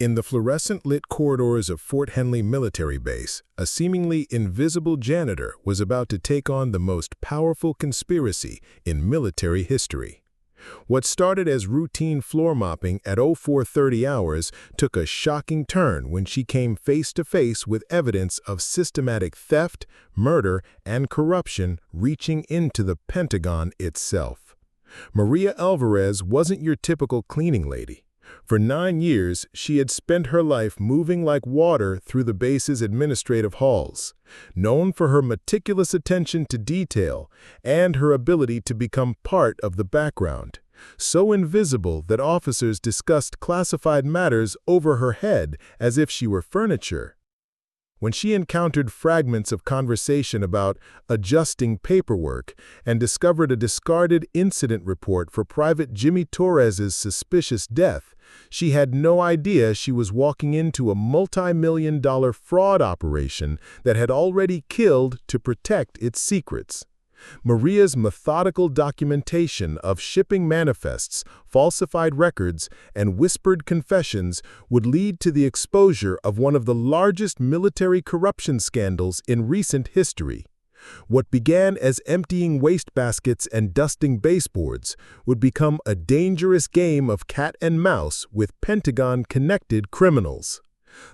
In the fluorescent-lit corridors of Fort Henley military base, a seemingly invisible janitor was about to take on the most powerful conspiracy in military history. What started as routine floor mopping at 0430 hours took a shocking turn when she came face to face with evidence of systematic theft, murder, and corruption reaching into the Pentagon itself. Maria Alvarez wasn't your typical cleaning lady. For 9 years, she had spent her life moving like water through the base's administrative halls, known for her meticulous attention to detail and her ability to become part of the background, so invisible that officers discussed classified matters over her head as if she were furniture. When she encountered fragments of conversation about adjusting paperwork and discovered a discarded incident report for Private Jimmy Torres's suspicious death, she had no idea she was walking into a multi-million-dollar fraud operation that had already killed to protect its secrets. Maria's methodical documentation of shipping manifests, falsified records, and whispered confessions would lead to the exposure of one of the largest military corruption scandals in recent history. What began as emptying wastebaskets and dusting baseboards would become a dangerous game of cat and mouse with Pentagon-connected criminals.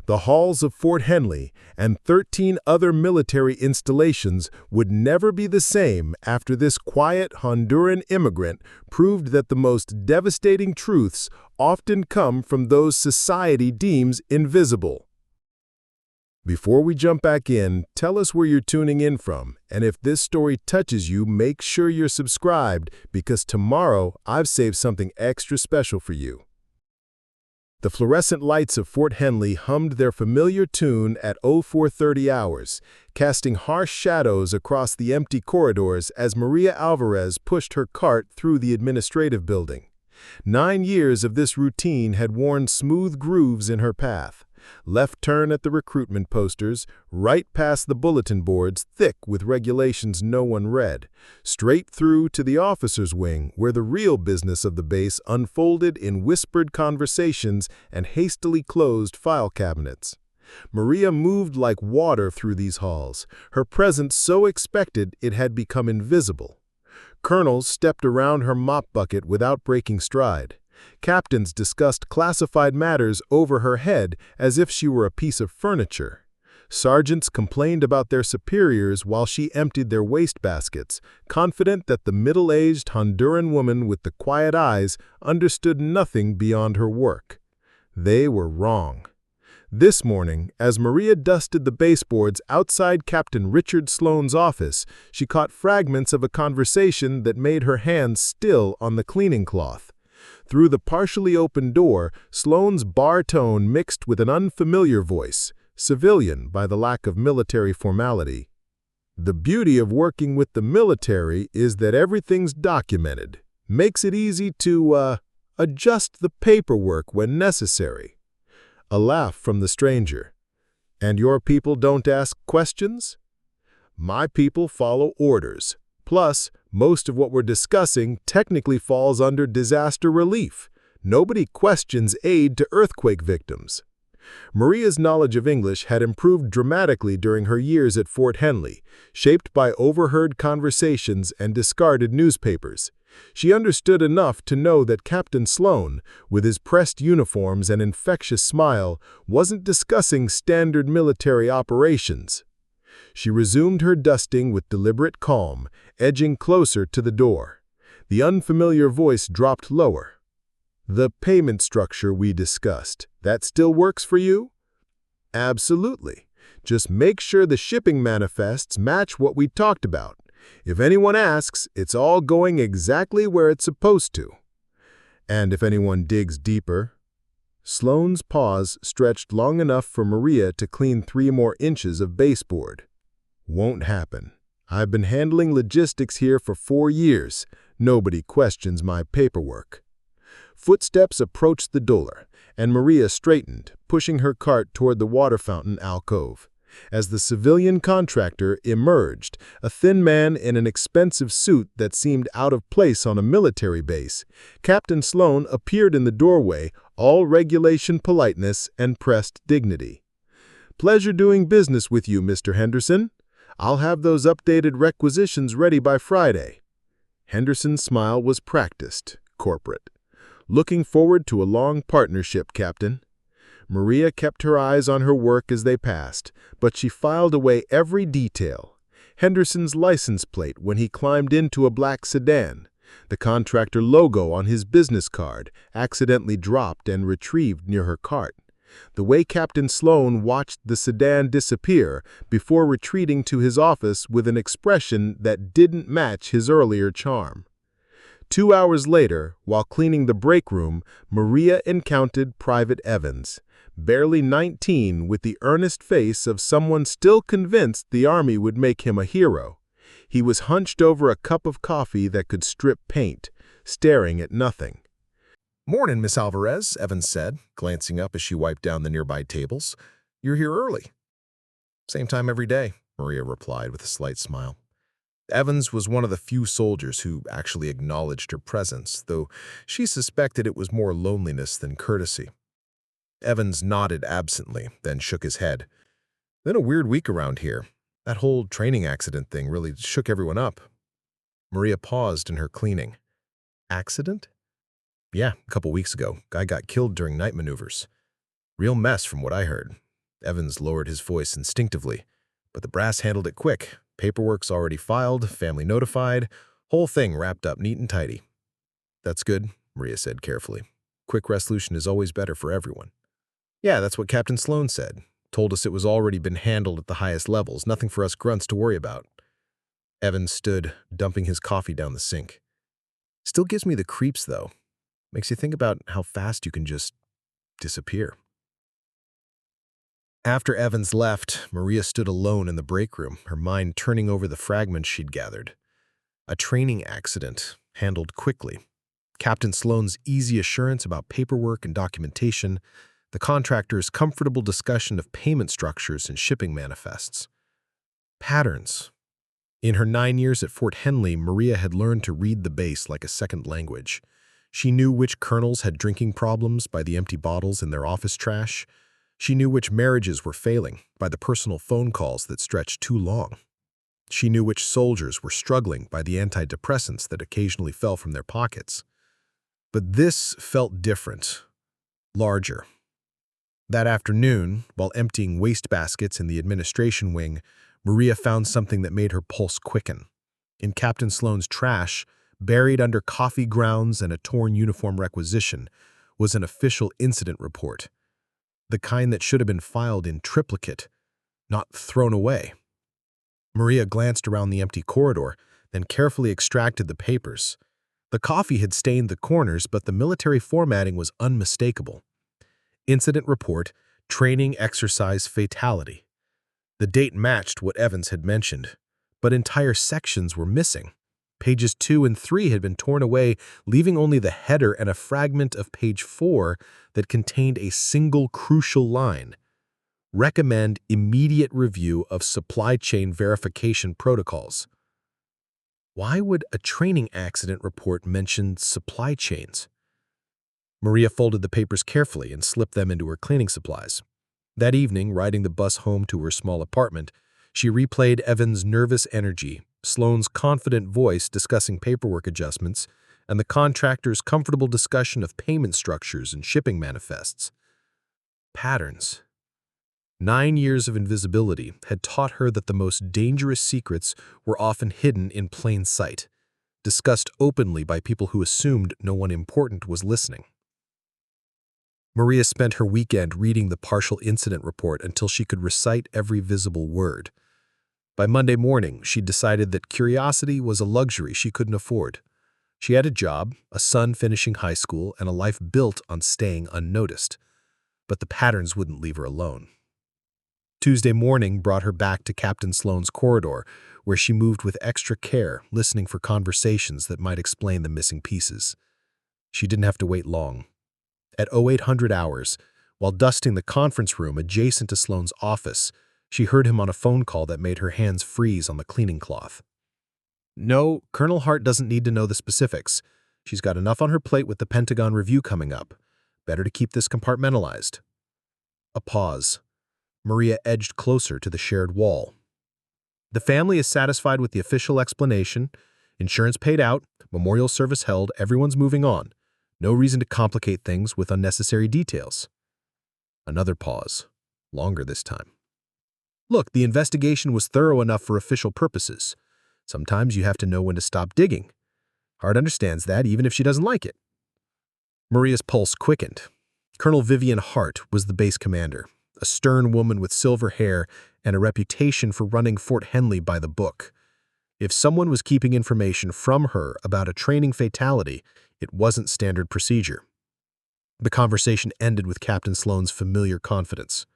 The halls of Fort Henley and 13 other military installations would never be the same after this quiet Honduran immigrant proved that the most devastating truths often come from those society deems invisible. Before we jump back in, tell us where you're tuning in from, and if this story touches you, make sure you're subscribed because tomorrow I've saved something extra special for you. The fluorescent lights of Fort Henley hummed their familiar tune at 0430 hours, casting harsh shadows across the empty corridors as Maria Alvarez pushed her cart through the administrative building. 9 years of this routine had worn smooth grooves in her path. Left turn at the recruitment posters, right past the bulletin boards thick with regulations no one read, straight through to the officers' wing where the real business of the base unfolded in whispered conversations and hastily closed file cabinets. Maria moved like water through these halls, her presence so expected it had become invisible. Colonels stepped around her mop bucket without breaking stride. Captains discussed classified matters over her head as if she were a piece of furniture. Sergeants complained about their superiors while she emptied their wastebaskets, confident that the middle-aged Honduran woman with the quiet eyes understood nothing beyond her work. They were wrong. This morning, as Maria dusted the baseboards outside Captain Richard Sloan's office, she caught fragments of a conversation that made her hands still on the cleaning cloth. Through the partially open door, Sloan's bar tone mixed with an unfamiliar voice, civilian by the lack of military formality. The beauty of working with the military is that everything's documented. Makes it easy to, adjust the paperwork when necessary. A laugh from the stranger. And your people don't ask questions? My people follow orders. Plus, most of what we're discussing technically falls under disaster relief. Nobody questions aid to earthquake victims. Maria's knowledge of English had improved dramatically during her years at Fort Henley, shaped by overheard conversations and discarded newspapers. She understood enough to know that Captain Sloan, with his pressed uniforms and infectious smile, wasn't discussing standard military operations. She resumed her dusting with deliberate calm, edging closer to the door. The unfamiliar voice dropped lower. The payment structure we discussed, that still works for you? Absolutely. Just make sure the shipping manifests match what we talked about. If anyone asks, it's all going exactly where it's supposed to. And if anyone digs deeper? Sloan's pause stretched long enough for Maria to clean 3 more inches of baseboard. Won't happen. I've been handling logistics here for 4 years. Nobody questions my paperwork. Footsteps approached the door, and Maria straightened, pushing her cart toward the water fountain alcove. As the civilian contractor emerged, a thin man in an expensive suit that seemed out of place on a military base, Captain Sloan appeared in the doorway, all regulation politeness and pressed dignity. "Pleasure doing business with you, Mr. Henderson. I'll have those updated requisitions ready by Friday." Henderson's smile was practiced, corporate. "Looking forward to a long partnership, Captain." Maria kept her eyes on her work as they passed, but she filed away every detail. Henderson's license plate when he climbed into a black sedan, the contractor logo on his business card, accidentally dropped and retrieved near her cart, the way Captain Sloan watched the sedan disappear before retreating to his office with an expression that didn't match his earlier charm. 2 hours later, while cleaning the break room, Maria encountered Private Evans, barely 19, with the earnest face of someone still convinced the Army would make him a hero. He was hunched over a cup of coffee that could strip paint, staring at nothing. "Morning, Miss Alvarez," Evans said, glancing up as she wiped down the nearby tables. "You're here early." "Same time every day," Maria replied with a slight smile. Evans was one of the few soldiers who actually acknowledged her presence, though she suspected it was more loneliness than courtesy. Evans nodded absently, then shook his head. "Been a weird week around here. That whole training accident thing really shook everyone up." Maria paused in her cleaning. "Accident?" "Yeah, a couple weeks ago. Guy got killed during night maneuvers. Real mess from what I heard." Evans lowered his voice instinctively, but the brass handled it quick. Paperwork's already filed, family notified, whole thing wrapped up neat and tidy. "That's good," Maria said carefully. "Quick resolution is always better for everyone." "Yeah, that's what Captain Sloan said. Told us it was already been handled at the highest levels, nothing for us grunts to worry about." Evans stood, dumping his coffee down the sink. "Still gives me the creeps, though. Makes you think about how fast you can just disappear." After Evans left, Maria stood alone in the break room, her mind turning over the fragments she'd gathered. A training accident, handled quickly. Captain Sloan's easy assurance about paperwork and documentation, the contractor's comfortable discussion of payment structures and shipping manifests. Patterns. In her 9 years at Fort Henley, Maria had learned to read the base like a second language. She knew which colonels had drinking problems by the empty bottles in their office trash. She knew which marriages were failing by the personal phone calls that stretched too long. She knew which soldiers were struggling by the antidepressants that occasionally fell from their pockets. But this felt different, larger. That afternoon, while emptying wastebaskets in the administration wing, Maria found something that made her pulse quicken. In Captain Sloan's trash, buried under coffee grounds and a torn uniform requisition, was an official incident report. The kind that should have been filed in triplicate, not thrown away. Maria glanced around the empty corridor, then carefully extracted the papers. The coffee had stained the corners, but the military formatting was unmistakable. Incident report, training exercise fatality. The date matched what Evans had mentioned, but entire sections were missing. Pages 2 and 3 had been torn away, leaving only the header and a fragment of page 4 that contained a single crucial line. Recommend immediate review of supply chain verification protocols. Why would a training accident report mention supply chains? Maria folded the papers carefully and slipped them into her cleaning supplies. That evening, riding the bus home to her small apartment, she replayed Evans' nervous energy, Sloan's confident voice discussing paperwork adjustments, and the contractor's comfortable discussion of payment structures and shipping manifests. Patterns. 9 years of invisibility had taught her that the most dangerous secrets were often hidden in plain sight, discussed openly by people who assumed no one important was listening. Maria spent her weekend reading the partial incident report until she could recite every visible word. By Monday morning, she'd decided that curiosity was a luxury she couldn't afford. She had a job, a son finishing high school, and a life built on staying unnoticed. But the patterns wouldn't leave her alone. Tuesday morning brought her back to Captain Sloan's corridor, where she moved with extra care, listening for conversations that might explain the missing pieces. She didn't have to wait long. At 0800 hours, while dusting the conference room adjacent to Sloan's office, she heard him on a phone call that made her hands freeze on the cleaning cloth. "No, Colonel Hart doesn't need to know the specifics. She's got enough on her plate with the Pentagon review coming up. Better to keep this compartmentalized. A pause. Maria edged closer to the shared wall. The family is satisfied with the official explanation. Insurance paid out, memorial service held, everyone's moving on. No reason to complicate things with unnecessary details. Another pause. Longer this time. Look, the investigation was thorough enough for official purposes. Sometimes you have to know when to stop digging. Hart understands that, even if she doesn't like it. Maria's pulse quickened. Colonel Vivian Hart was the base commander, a stern woman with silver hair and a reputation for running Fort Henley by the book. If someone was keeping information from her about a training fatality, it wasn't standard procedure. The conversation ended with Captain Sloane's familiar confidence.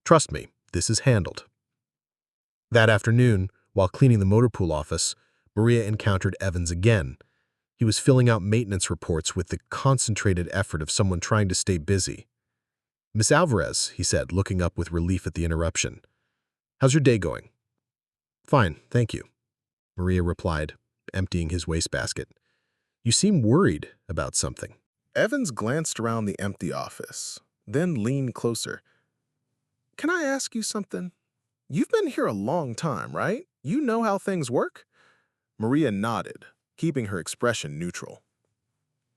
"Trust me, this is handled." That afternoon, while cleaning the motor pool office, Maria encountered Evans again. He was filling out maintenance reports with the concentrated effort of someone trying to stay busy. "Miss Alvarez," he said, looking up with relief at the interruption. "How's your day going?" "Fine, thank you," Maria replied, emptying his wastebasket. "You seem worried about something." Evans glanced around the empty office, then leaned closer. "Can I ask you something? You've been here a long time, right? You know how things work?" Maria nodded, keeping her expression neutral.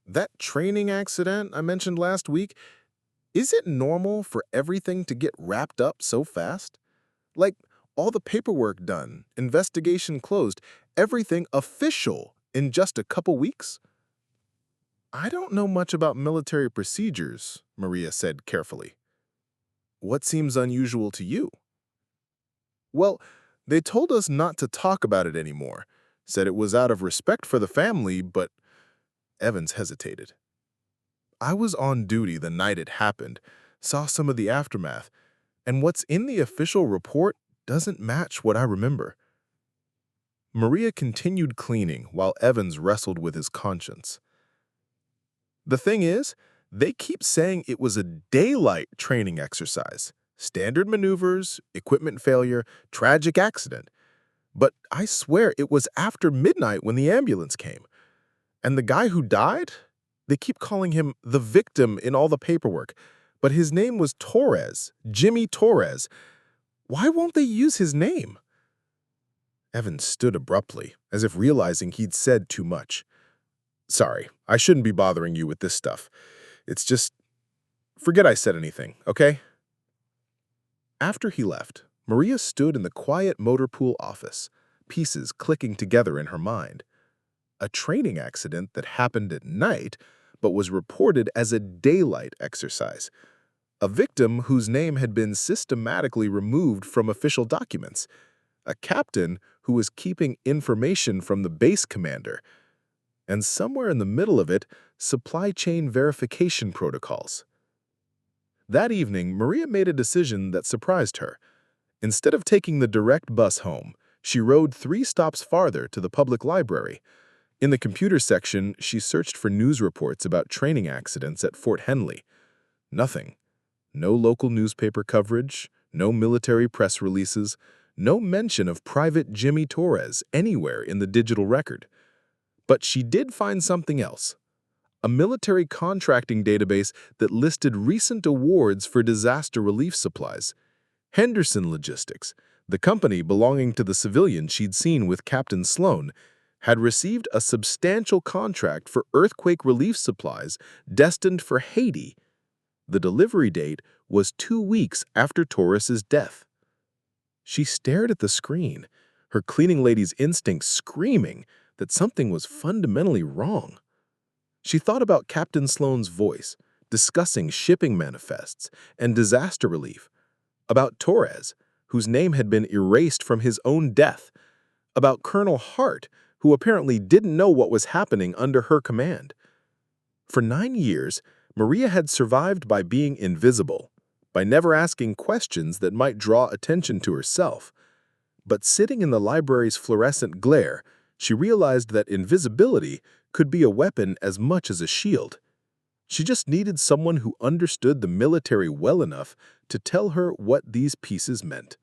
"That training accident I mentioned last week, is it normal for everything to get wrapped up so fast? Like, all the paperwork done, investigation closed, everything official in just a couple weeks?" "I don't know much about military procedures," Maria said carefully. "What seems unusual to you?" "Well, they told us not to talk about it anymore. Said it was out of respect for the family, but—" Evans hesitated. "I was on duty the night it happened, saw some of the aftermath, and what's in the official report doesn't match what I remember." Maria continued cleaning while Evans wrestled with his conscience. "The thing is, they keep saying it was a daylight training exercise. Standard maneuvers, equipment failure, tragic accident. But I swear it was after midnight when the ambulance came. And the guy who died? They keep calling him the victim in all the paperwork. But his name was Torres, Jimmy Torres. Why won't they use his name?" Evans stood abruptly, as if realizing he'd said too much. "Sorry, I shouldn't be bothering you with this stuff. It's just, forget I said anything, okay?" After he left, Maria stood in the quiet motor pool office, pieces clicking together in her mind. A training accident that happened at night, but was reported as a daylight exercise. A victim whose name had been systematically removed from official documents. A captain who was keeping information from the base commander. And somewhere in the middle of it, supply chain verification protocols. That evening, Maria made a decision that surprised her. Instead of taking the direct bus home, she rode 3 stops farther to the public library. In the computer section, she searched for news reports about training accidents at Fort Henley. Nothing. No local newspaper coverage, no military press releases, no mention of Private Jimmy Torres anywhere in the digital record. But she did find something else. A military contracting database that listed recent awards for disaster relief supplies. Henderson Logistics, the company belonging to the civilian she'd seen with Captain Sloane, had received a substantial contract for earthquake relief supplies destined for Haiti. The delivery date was 2 weeks after Torres's death. She stared at the screen, her cleaning lady's instincts screaming that something was fundamentally wrong. She thought about Captain Sloane's voice, discussing shipping manifests and disaster relief, about Torres, whose name had been erased from his own death, about Colonel Hart, who apparently didn't know what was happening under her command. For 9 years, Maria had survived by being invisible, by never asking questions that might draw attention to herself. But sitting in the library's fluorescent glare, she realized that invisibility could be a weapon as much as a shield. She just needed someone who understood the military well enough to tell her what these pieces meant.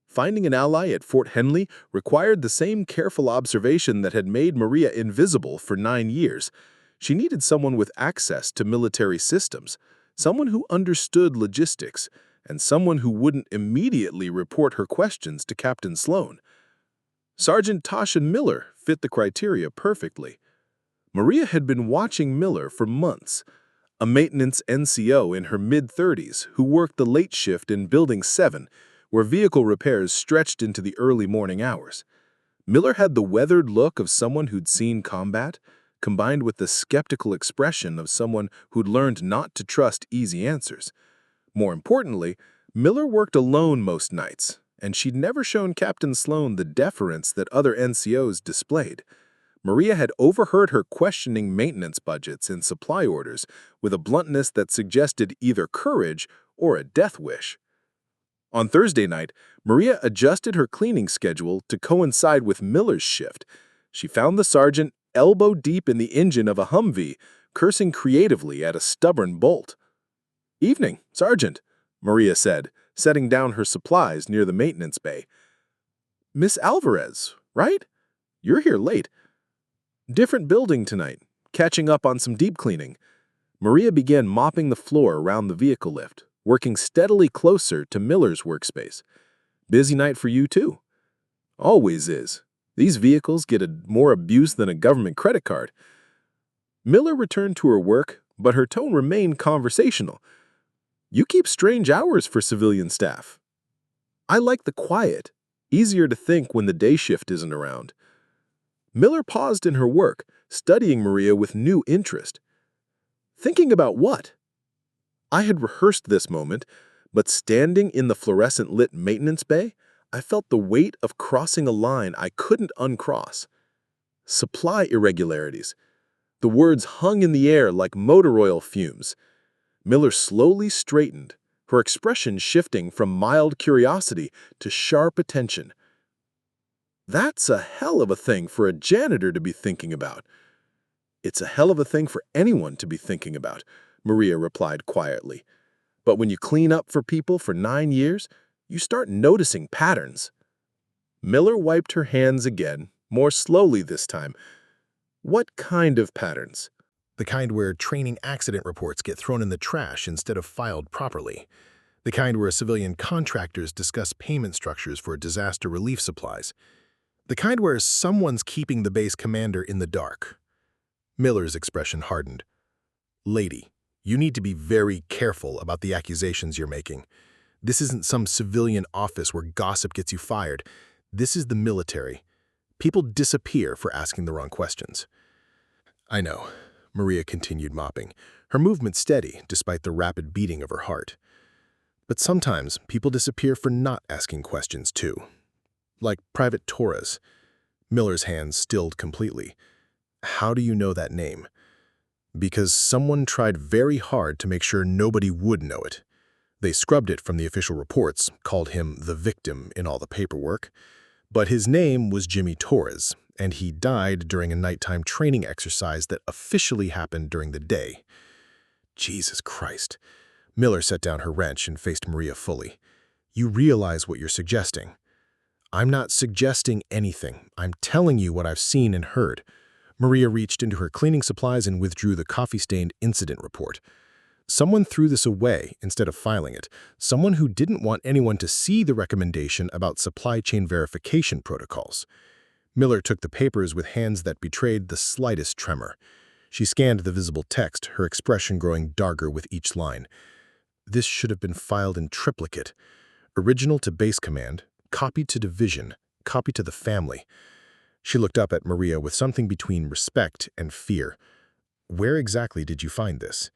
Finding an ally at Fort Henley required the same careful observation that had made Maria invisible for 9 years. She needed someone with access to military systems, someone who understood logistics, and someone who wouldn't immediately report her questions to Captain Sloan. Sergeant Tasha Miller fit the criteria perfectly. Maria had been watching Miller for months, a maintenance NCO in her mid-30s who worked the late shift in Building 7, where vehicle repairs stretched into the early morning hours. Miller had the weathered look of someone who'd seen combat, combined with the skeptical expression of someone who'd learned not to trust easy answers. More importantly, Miller worked alone most nights, and she'd never shown Captain Sloan the deference that other NCOs displayed. Maria had overheard her questioning maintenance budgets and supply orders with a bluntness that suggested either courage or a death wish. On Thursday night, Maria adjusted her cleaning schedule to coincide with Miller's shift. She found the sergeant elbow-deep in the engine of a Humvee, cursing creatively at a stubborn bolt. "Evening, Sergeant," Maria said, setting down her supplies near the maintenance bay. "Miss Alvarez, right? You're here late." "Different building tonight, catching up on some deep cleaning." Maria began mopping the floor around the vehicle lift, working steadily closer to Miller's workspace. "Busy night for you, too." "Always is. These vehicles get more abuse than a government credit card." Miller returned to her work, but her tone remained conversational. "You keep strange hours for civilian staff." "I like the quiet. Easier to think when the day shift isn't around." Miller paused in her work, studying Maria with new interest. "Thinking about what?" I had rehearsed this moment, but standing in the fluorescent-lit maintenance bay, I felt the weight of crossing a line I couldn't uncross. Supply irregularities. The words hung in the air like motor oil fumes. Miller slowly straightened, her expression shifting from mild curiosity to sharp attention. "That's a hell of a thing for a janitor to be thinking about." "It's a hell of a thing for anyone to be thinking about," Maria replied quietly. "But when you clean up for people for 9 years, you start noticing patterns." Miller wiped her hands again, more slowly this time. "What kind of patterns?" The kind where training accident reports get thrown in the trash instead of filed properly. The kind where civilian contractors discuss payment structures for disaster relief supplies. The kind where someone's keeping the base commander in the dark. Miller's expression hardened. "Lady, you need to be very careful about the accusations you're making. This isn't some civilian office where gossip gets you fired. This is the military. People disappear for asking the wrong questions." "I know," Maria continued mopping, her movement steady despite the rapid beating of her heart. "But sometimes people disappear for not asking questions too. Like Private Torres." Miller's hands stilled completely. "How do you know that name?" "Because someone tried very hard to make sure nobody would know it. They scrubbed it from the official reports, called him the victim in all the paperwork. But his name was Jimmy Torres, and he died during a nighttime training exercise that officially happened during the day." Jesus Christ. Miller set down her wrench and faced Maria fully. "You realize what you're suggesting." "I'm not suggesting anything. I'm telling you what I've seen and heard." Maria reached into her cleaning supplies and withdrew the coffee-stained incident report. Someone threw this away instead of filing it. Someone who didn't want anyone to see the recommendation about supply chain verification protocols. Miller took the papers with hands that betrayed the slightest tremor. She scanned the visible text, her expression growing darker with each line. "This should have been filed in triplicate. Original to base command, copy to division, copy to the family." She looked up at Maria with something between respect and fear. "Where exactly did you find this?"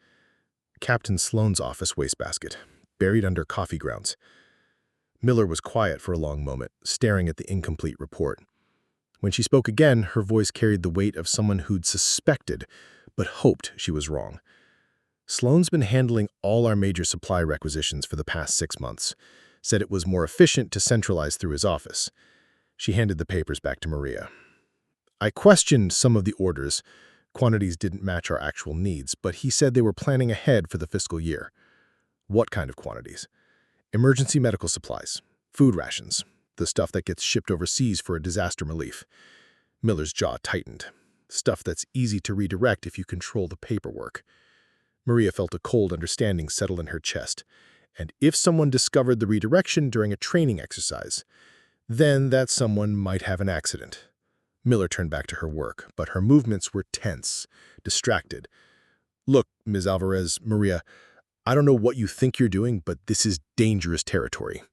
"Captain Sloan's office wastebasket, buried under coffee grounds." Miller was quiet for a long moment, staring at the incomplete report. When she spoke again, her voice carried the weight of someone who'd suspected, but hoped she was wrong. "Sloan's been handling all our major supply requisitions for the past 6 months. Said it was more efficient to centralize through his office." She handed the papers back to Maria. "I questioned some of the orders. Quantities didn't match our actual needs, but he said they were planning ahead for the fiscal year." "What kind of quantities?" "Emergency medical supplies, food rations, the stuff that gets shipped overseas for a disaster relief." Miller's jaw tightened. Stuff that's easy to redirect if you control the paperwork. Maria felt a cold understanding settle in her chest. And if someone discovered the redirection during a training exercise, then that someone might have an accident. Miller turned back to her work, but her movements were tense, distracted. "Look, Ms. Alvarez, Maria, I don't know what you think you're doing, but this is dangerous territory.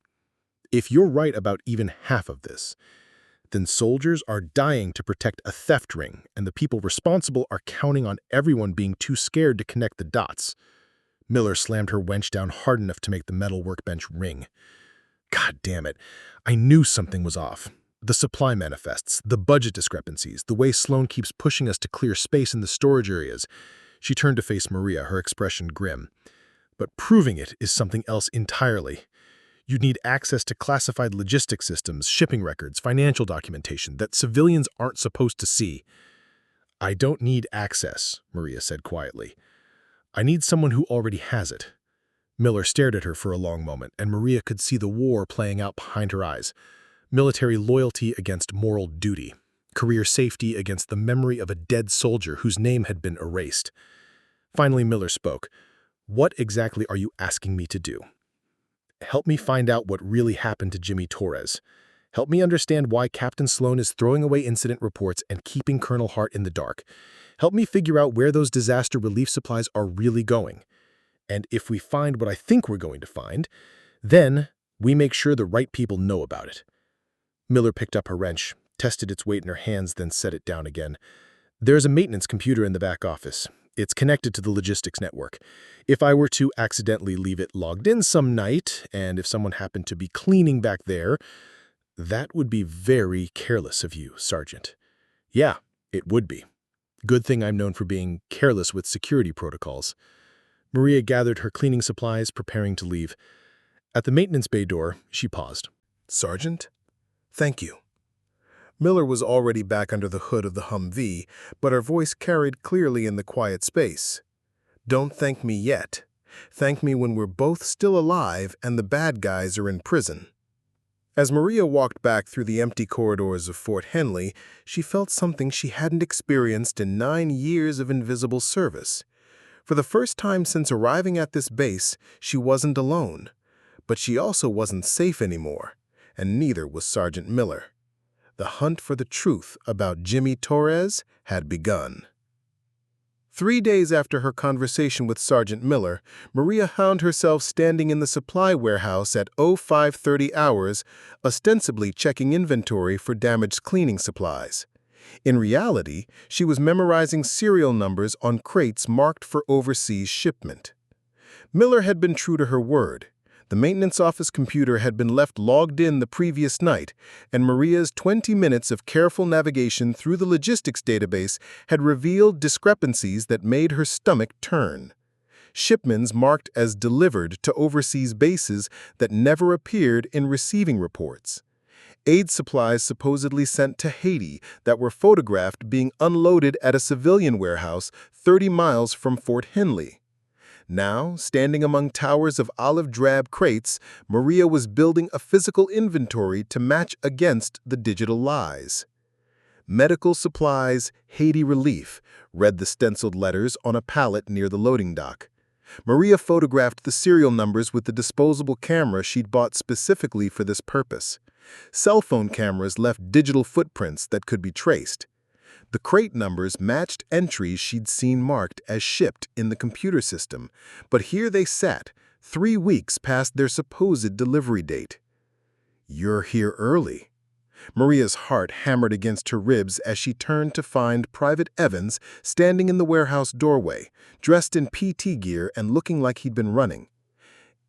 If you're right about even half of this, then soldiers are dying to protect a theft ring, and the people responsible are counting on everyone being too scared to connect the dots." Miller slammed her wench down hard enough to make the metal workbench ring. God damn it. I knew something was off. The supply manifests, the budget discrepancies, the way Sloan keeps pushing us to clear space in the storage areas. She turned to face Maria, her expression grim. But proving it is something else entirely. You'd need access to classified logistics systems, shipping records, financial documentation that civilians aren't supposed to see. "I don't need access," Maria said quietly. "I need someone who already has it." Miller stared at her for a long moment, and Maria could see the war playing out behind her eyes. Military loyalty against moral duty. Career safety against the memory of a dead soldier whose name had been erased. Finally, Miller spoke. "What exactly are you asking me to do?" "Help me find out what really happened to Jimmy Torres. Help me understand why Captain Sloan is throwing away incident reports and keeping Colonel Hart in the dark. Help me figure out where those disaster relief supplies are really going. And if we find what I think we're going to find, then we make sure the right people know about it." Miller picked up her wrench, tested its weight in her hands, then set it down again. "There's a maintenance computer in the back office. It's connected to the logistics network. If I were to accidentally leave it logged in some night, and if someone happened to be cleaning back there, that would be very careless of you, Sergeant." "Yeah, it would be. Good thing I'm known for being careless with security protocols." Maria gathered her cleaning supplies, preparing to leave. At the maintenance bay door, she paused. "Sergeant, thank you." Miller was already back under the hood of the Humvee, but her voice carried clearly in the quiet space. "Don't thank me yet. Thank me when we're both still alive and the bad guys are in prison." As Maria walked back through the empty corridors of Fort Henley, she felt something she hadn't experienced in 9 years of invisible service. For the first time since arriving at this base, she wasn't alone. But she also wasn't safe anymore, and neither was Sergeant Miller. The hunt for the truth about Jimmy Torres had begun. 3 days after her conversation with Sergeant Miller, Maria found herself standing in the supply warehouse at 0530 hours, ostensibly checking inventory for damaged cleaning supplies. In reality, she was memorizing serial numbers on crates marked for overseas shipment. Miller had been true to her word. The maintenance office computer had been left logged in the previous night, and Maria's 20 minutes of careful navigation through the logistics database had revealed discrepancies that made her stomach turn. Shipments marked as delivered to overseas bases that never appeared in receiving reports. Aid supplies supposedly sent to Haiti that were photographed being unloaded at a civilian warehouse 30 miles from Fort Henley. Now, standing among towers of olive-drab crates, Maria was building a physical inventory to match against the digital lies. "Medical supplies, Haiti relief," read the stenciled letters on a pallet near the loading dock. Maria photographed the serial numbers with the disposable camera she'd bought specifically for this purpose. Cell phone cameras left digital footprints that could be traced. The crate numbers matched entries she'd seen marked as shipped in the computer system, but here they sat, 3 weeks past their supposed delivery date. "You're here early." Maria's heart hammered against her ribs as she turned to find Private Evans standing in the warehouse doorway, dressed in PT gear and looking like he'd been running.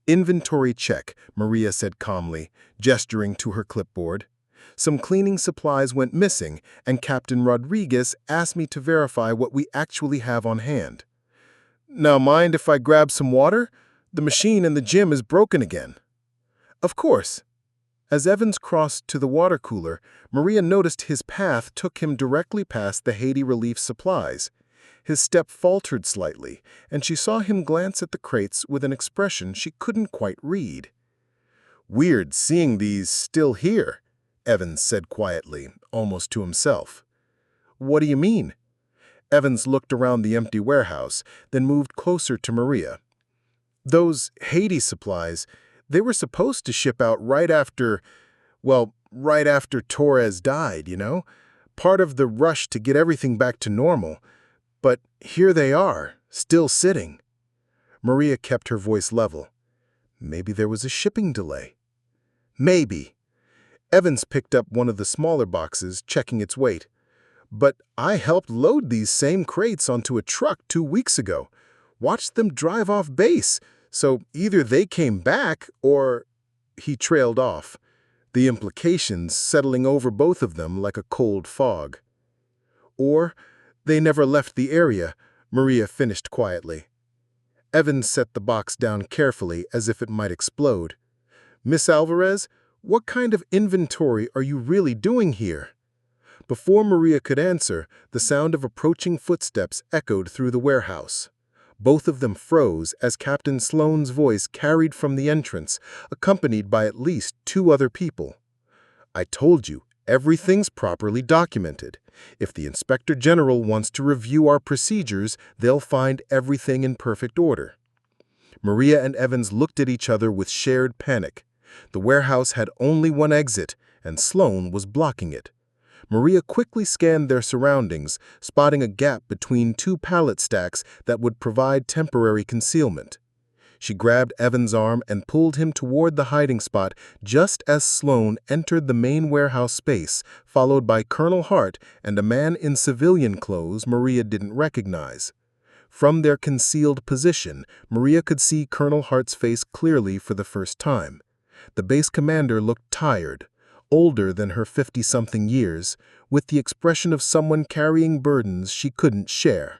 "Inventory check," Maria said calmly, gesturing to her clipboard. "Some cleaning supplies went missing, and Captain Rodriguez asked me to verify what we actually have on hand." "Now mind if I grab some water? The machine in the gym is broken again." "Of course." As Evans crossed to the water cooler, Maria noticed his path took him directly past the Haiti relief supplies. His step faltered slightly, and she saw him glance at the crates with an expression she couldn't quite read. "Weird seeing these still here," Evans said quietly, almost to himself. "What do you mean?" Evans looked around the empty warehouse, then moved closer to Maria. Those Haiti supplies, they were supposed to ship out right after Torres died, you know? Part of the rush to get everything back to normal. But here they are, still sitting. Maria kept her voice level. Maybe there was a shipping delay. Maybe. Evans picked up one of the smaller boxes, checking its weight. But I helped load these same crates onto a truck 2 weeks ago. Watched them drive off base, so either they came back or... He trailed off, the implications settling over both of them like a cold fog. Or they never left the area, Maria finished quietly. Evans set the box down carefully as if it might explode. Miss Alvarez, what kind of inventory are you really doing here? Before Maria could answer, the sound of approaching footsteps echoed through the warehouse. Both of them froze as Captain Sloane's voice carried from the entrance, accompanied by at least 2 other people. I told you, everything's properly documented. If the Inspector General wants to review our procedures, they'll find everything in perfect order. Maria and Evans looked at each other with shared panic. The warehouse had only one exit, and Sloane was blocking it. Maria quickly scanned their surroundings, spotting a gap between 2 pallet stacks that would provide temporary concealment. She grabbed Evans' arm and pulled him toward the hiding spot just as Sloane entered the main warehouse space, followed by Colonel Hart and a man in civilian clothes Maria didn't recognize. From their concealed position, Maria could see Colonel Hart's face clearly for the first time. The base commander looked tired, older than her 50-something years, with the expression of someone carrying burdens she couldn't share.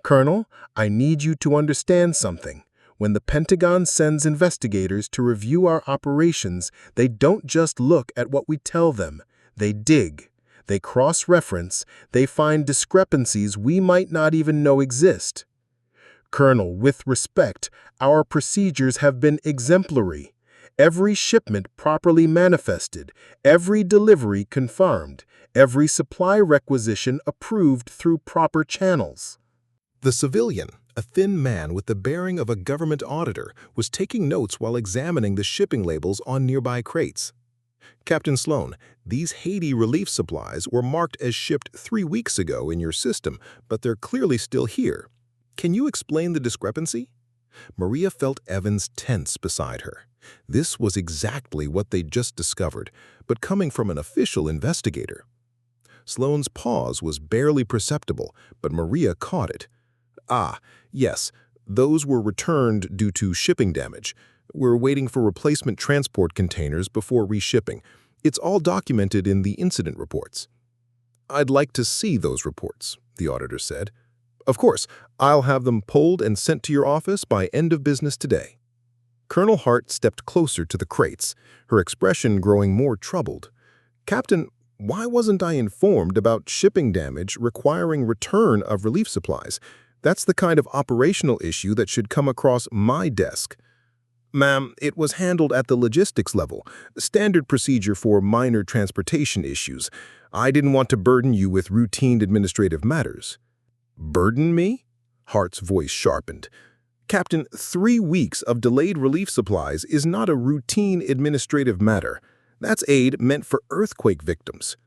Colonel, I need you to understand something. When the Pentagon sends investigators to review our operations, they don't just look at what we tell them. They dig. They cross-reference. They find discrepancies we might not even know exist. Colonel, with respect, our procedures have been exemplary. Every shipment properly manifested, every delivery confirmed, every supply requisition approved through proper channels. The civilian, a thin man with the bearing of a government auditor, was taking notes while examining the shipping labels on nearby crates. Captain Sloane, these Haiti relief supplies were marked as shipped 3 weeks ago in your system, but they're clearly still here. Can you explain the discrepancy? Maria felt Evans tense beside her. This was exactly what they'd just discovered, but coming from an official investigator. Sloane's pause was barely perceptible, but Maria caught it. Ah, yes, those were returned due to shipping damage. We're waiting for replacement transport containers before reshipping. It's all documented in the incident reports. I'd like to see those reports, the auditor said. Of course, I'll have them pulled and sent to your office by end of business today. Colonel Hart stepped closer to the crates, her expression growing more troubled. Captain, why wasn't I informed about shipping damage requiring return of relief supplies? That's the kind of operational issue that should come across my desk. Ma'am, it was handled at the logistics level, standard procedure for minor transportation issues. I didn't want to burden you with routine administrative matters. Burden me? Hart's voice sharpened. Captain, 3 weeks of delayed relief supplies is not a routine administrative matter. That's aid meant for earthquake victims.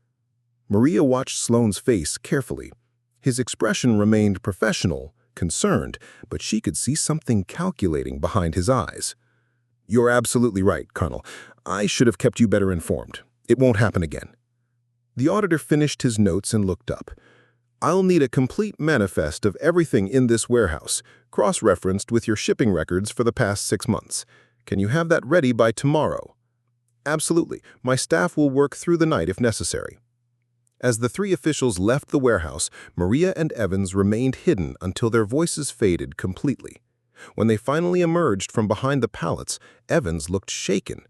Maria watched Sloane's face carefully. His expression remained professional, concerned, but she could see something calculating behind his eyes. You're absolutely right, Colonel. I should have kept you better informed. It won't happen again. The auditor finished his notes and looked up. I'll need a complete manifest of everything in this warehouse, cross-referenced with your shipping records for the past 6 months. Can you have that ready by tomorrow? Absolutely. My staff will work through the night if necessary. As the 3 officials left the warehouse, Maria and Evans remained hidden until their voices faded completely. When they finally emerged from behind the pallets, Evans looked shaken.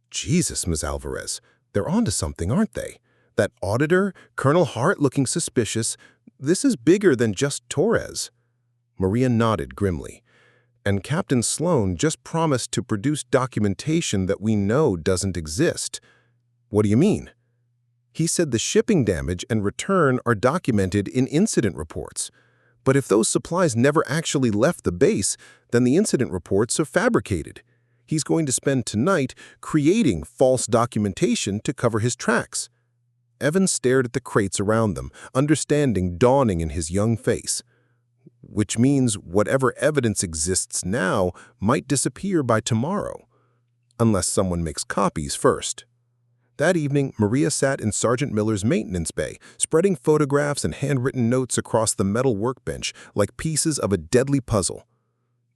Jesus, Ms. Alvarez, they're onto something, aren't they? That auditor, Colonel Hart looking suspicious, this is bigger than just Torres. Maria nodded grimly. And Captain Sloane just promised to produce documentation that we know doesn't exist. What do you mean? He said the shipping damage and return are documented in incident reports. But if those supplies never actually left the base, then the incident reports are fabricated. He's going to spend tonight creating false documentation to cover his tracks. Evans stared at the crates around them, understanding dawning in his young face. Which means whatever evidence exists now might disappear by tomorrow, unless someone makes copies first. That evening, Maria sat in Sergeant Miller's maintenance bay, spreading photographs and handwritten notes across the metal workbench like pieces of a deadly puzzle.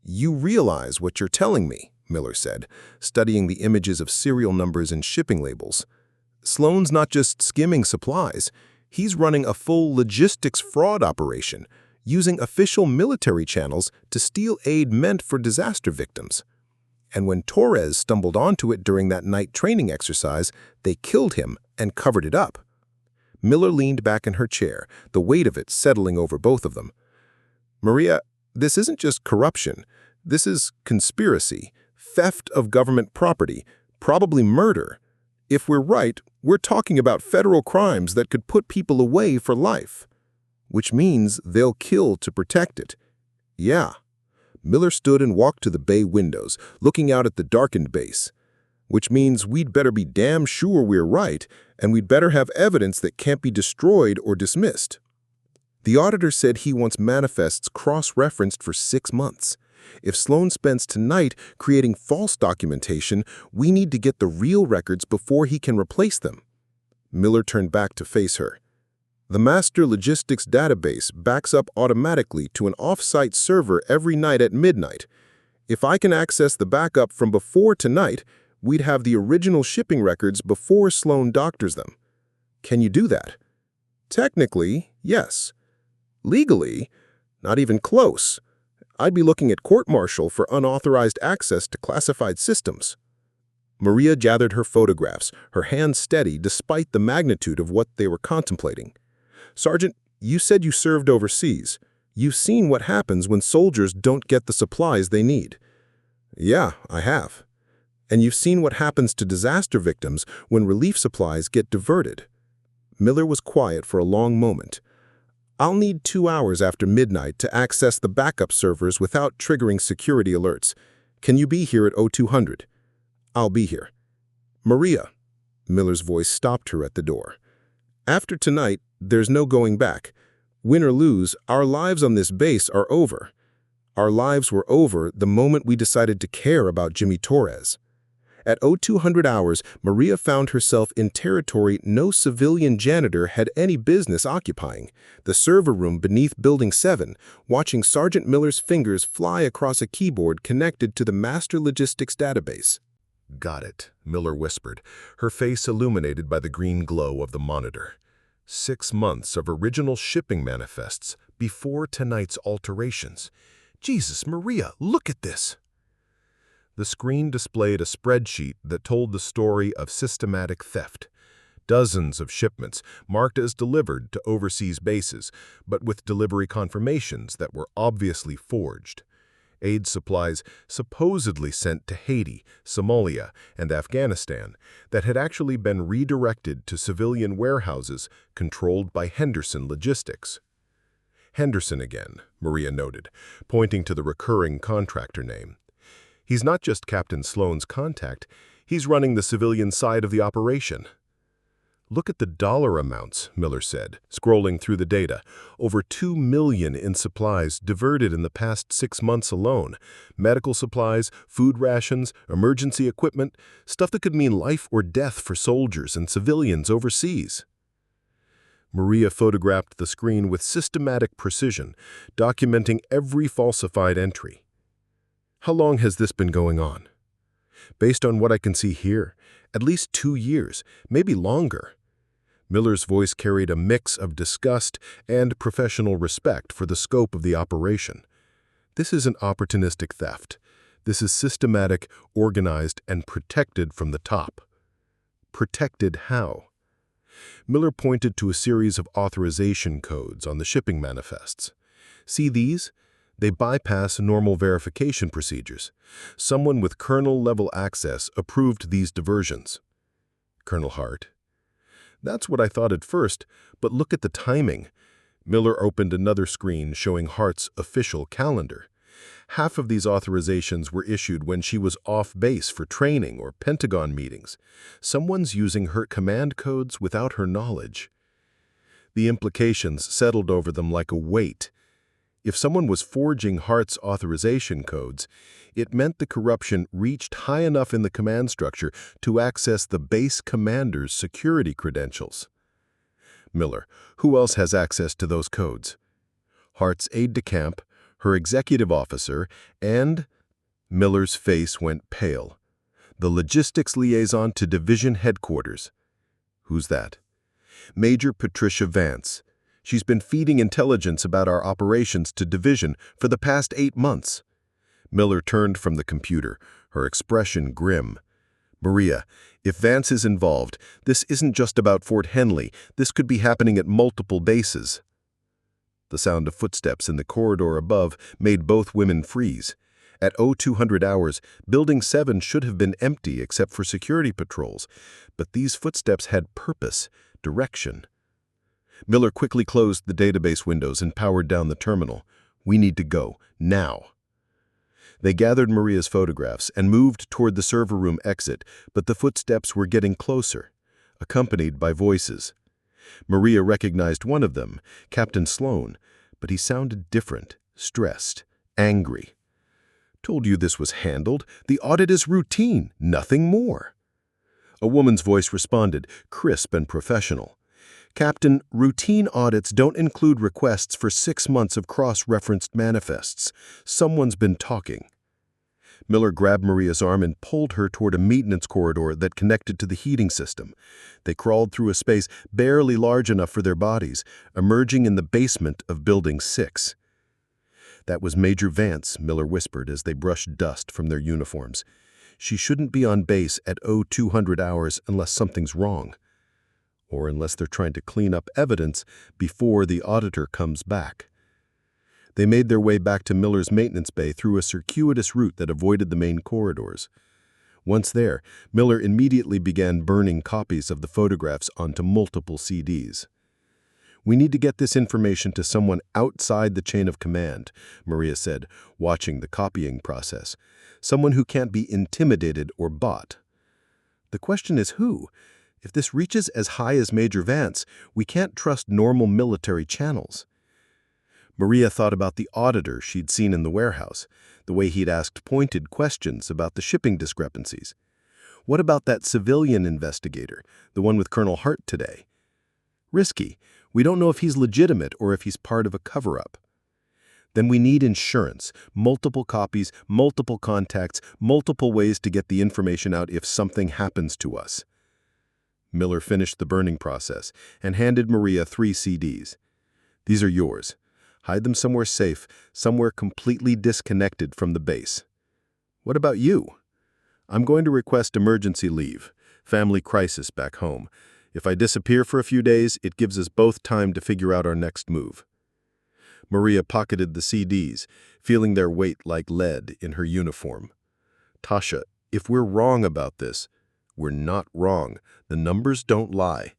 "You realize what you're telling me," Miller said, studying the images of serial numbers and shipping labels. "Sloan's not just skimming supplies. He's running a full logistics fraud operation, using official military channels to steal aid meant for disaster victims. And when Torres stumbled onto it during that night training exercise, they killed him and covered it up." Miller leaned back in her chair, the weight of it settling over both of them. "Maria, this isn't just corruption. This is conspiracy, theft of government property, probably murder. If we're right, we're talking about federal crimes that could put people away for life. Which means they'll kill to protect it." "Yeah." Miller stood and walked to the bay windows, looking out at the darkened base. "Which means we'd better be damn sure we're right, and we'd better have evidence that can't be destroyed or dismissed." The auditor said he wants manifests cross-referenced for 6 months. If Sloan spends tonight creating false documentation, we need to get the real records before he can replace them. Miller turned back to face her. "The master logistics database backs up automatically to an off-site server every night at midnight. If I can access the backup from before tonight, we'd have the original shipping records before Sloan doctors them. Can you do that?" "Technically, yes. Legally, not even close. I'd be looking at court-martial for unauthorized access to classified systems." Maria gathered her photographs, her hands steady despite the magnitude of what they were contemplating. "Sergeant, you said you served overseas. You've seen what happens when soldiers don't get the supplies they need." "Yeah, I have." "And you've seen what happens to disaster victims when relief supplies get diverted." Miller was quiet for a long moment. "I'll need 2 hours after midnight to access the backup servers without triggering security alerts. Can you be here at 0200? "I'll be here." "Maria," Miller's voice stopped her at the door. "After tonight, there's no going back. Win or lose, our lives on this base are over. Our lives were over the moment we decided to care about Jimmy Torres." At 0200 hours, Maria found herself in territory no civilian janitor had any business occupying, the server room beneath Building 7, watching Sergeant Miller's fingers fly across a keyboard connected to the master logistics database. "Got it," Miller whispered, her face illuminated by the green glow of the monitor. 6 months of original shipping manifests before tonight's alterations. "Jesus, Maria, look at this!" The screen displayed a spreadsheet that told the story of systematic theft. Dozens of shipments marked as delivered to overseas bases, but with delivery confirmations that were obviously forged. Aid supplies supposedly sent to Haiti, Somalia, and Afghanistan that had actually been redirected to civilian warehouses controlled by Henderson Logistics. "Henderson again," Maria noted, pointing to the recurring contractor name. "He's not just Captain Sloan's contact, he's running the civilian side of the operation." "Look at the dollar amounts," Miller said, scrolling through the data. "Over $2 million in supplies diverted in the past 6 months alone. Medical supplies, food rations, emergency equipment, stuff that could mean life or death for soldiers and civilians overseas." Maria photographed the screen with systematic precision, documenting every falsified entry. "How long has this been going on?" "Based on what I can see here, at least 2 years, maybe longer." Miller's voice carried a mix of disgust and professional respect for the scope of the operation. "This isn't opportunistic theft. This is systematic, organized, and protected from the top." "Protected how?" Miller pointed to a series of authorization codes on the shipping manifests. "See these? They bypass normal verification procedures. Someone with colonel-level access approved these diversions." "Colonel Hart?" That's what I thought at first, but look at the timing. Miller opened another screen showing Hart's official calendar. Half of these authorizations were issued when she was off base for training or Pentagon meetings. Someone's using her command codes without her knowledge. The implications settled over them like a weight. If someone was forging Hart's authorization codes, it meant the corruption reached high enough in the command structure to access the base commander's security credentials. Miller, who else has access to those codes? Hart's aide-de-camp, her executive officer, and Miller's face went pale. The logistics liaison to division headquarters. Who's that? Major Patricia Vance. She's been feeding intelligence about our operations to division for the past 8 months. Miller turned from the computer, her expression grim. Maria, if Vance is involved, this isn't just about Fort Henley. This could be happening at multiple bases. The sound of footsteps in the corridor above made both women freeze. At 0200 hours, Building 7 should have been empty except for security patrols, but these footsteps had purpose, direction. Miller quickly closed the database windows and powered down the terminal. We need to go, now. They gathered Maria's photographs and moved toward the server room exit, but the footsteps were getting closer, accompanied by voices. Maria recognized one of them, Captain Sloan, but he sounded different, stressed, angry. Told you this was handled. The audit is routine, nothing more. A woman's voice responded, crisp and professional. Captain, routine audits don't include requests for 6 months of cross-referenced manifests. Someone's been talking. Miller grabbed Maria's arm and pulled her toward a maintenance corridor that connected to the heating system. They crawled through a space barely large enough for their bodies, emerging in the basement of Building 6. That was Major Vance, Miller whispered as they brushed dust from their uniforms. She shouldn't be on base at 0200 hours unless something's wrong. Or unless they're trying to clean up evidence before the auditor comes back. They made their way back to Miller's maintenance bay through a circuitous route that avoided the main corridors. Once there, Miller immediately began burning copies of the photographs onto multiple CDs. We need to get this information to someone outside the chain of command, Maria said, watching the copying process. Someone who can't be intimidated or bought. The question is who? If this reaches as high as Major Vance, we can't trust normal military channels. Maria thought about the auditor she'd seen in the warehouse, the way he'd asked pointed questions about the shipping discrepancies. What about that civilian investigator, the one with Colonel Hart today? Risky. We don't know if he's legitimate or if he's part of a cover-up. Then we need insurance, multiple copies, multiple contacts, multiple ways to get the information out if something happens to us. Miller finished the burning process and handed Maria 3 CDs. These are yours. Hide them somewhere safe, somewhere completely disconnected from the base. What about you? I'm going to request emergency leave, family crisis back home. If I disappear for a few days, it gives us both time to figure out our next move. Maria pocketed the CDs, feeling their weight like lead in her uniform. Tasha, if we're wrong about this, we're not wrong. The numbers don't lie.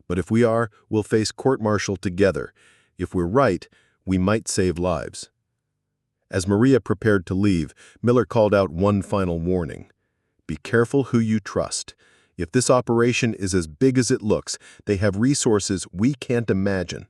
But if we are, we'll face court-martial together. If we're right, we might save lives. As Maria prepared to leave, Miller called out one final warning. Be careful who you trust. If this operation is as big as it looks, they have resources we can't imagine,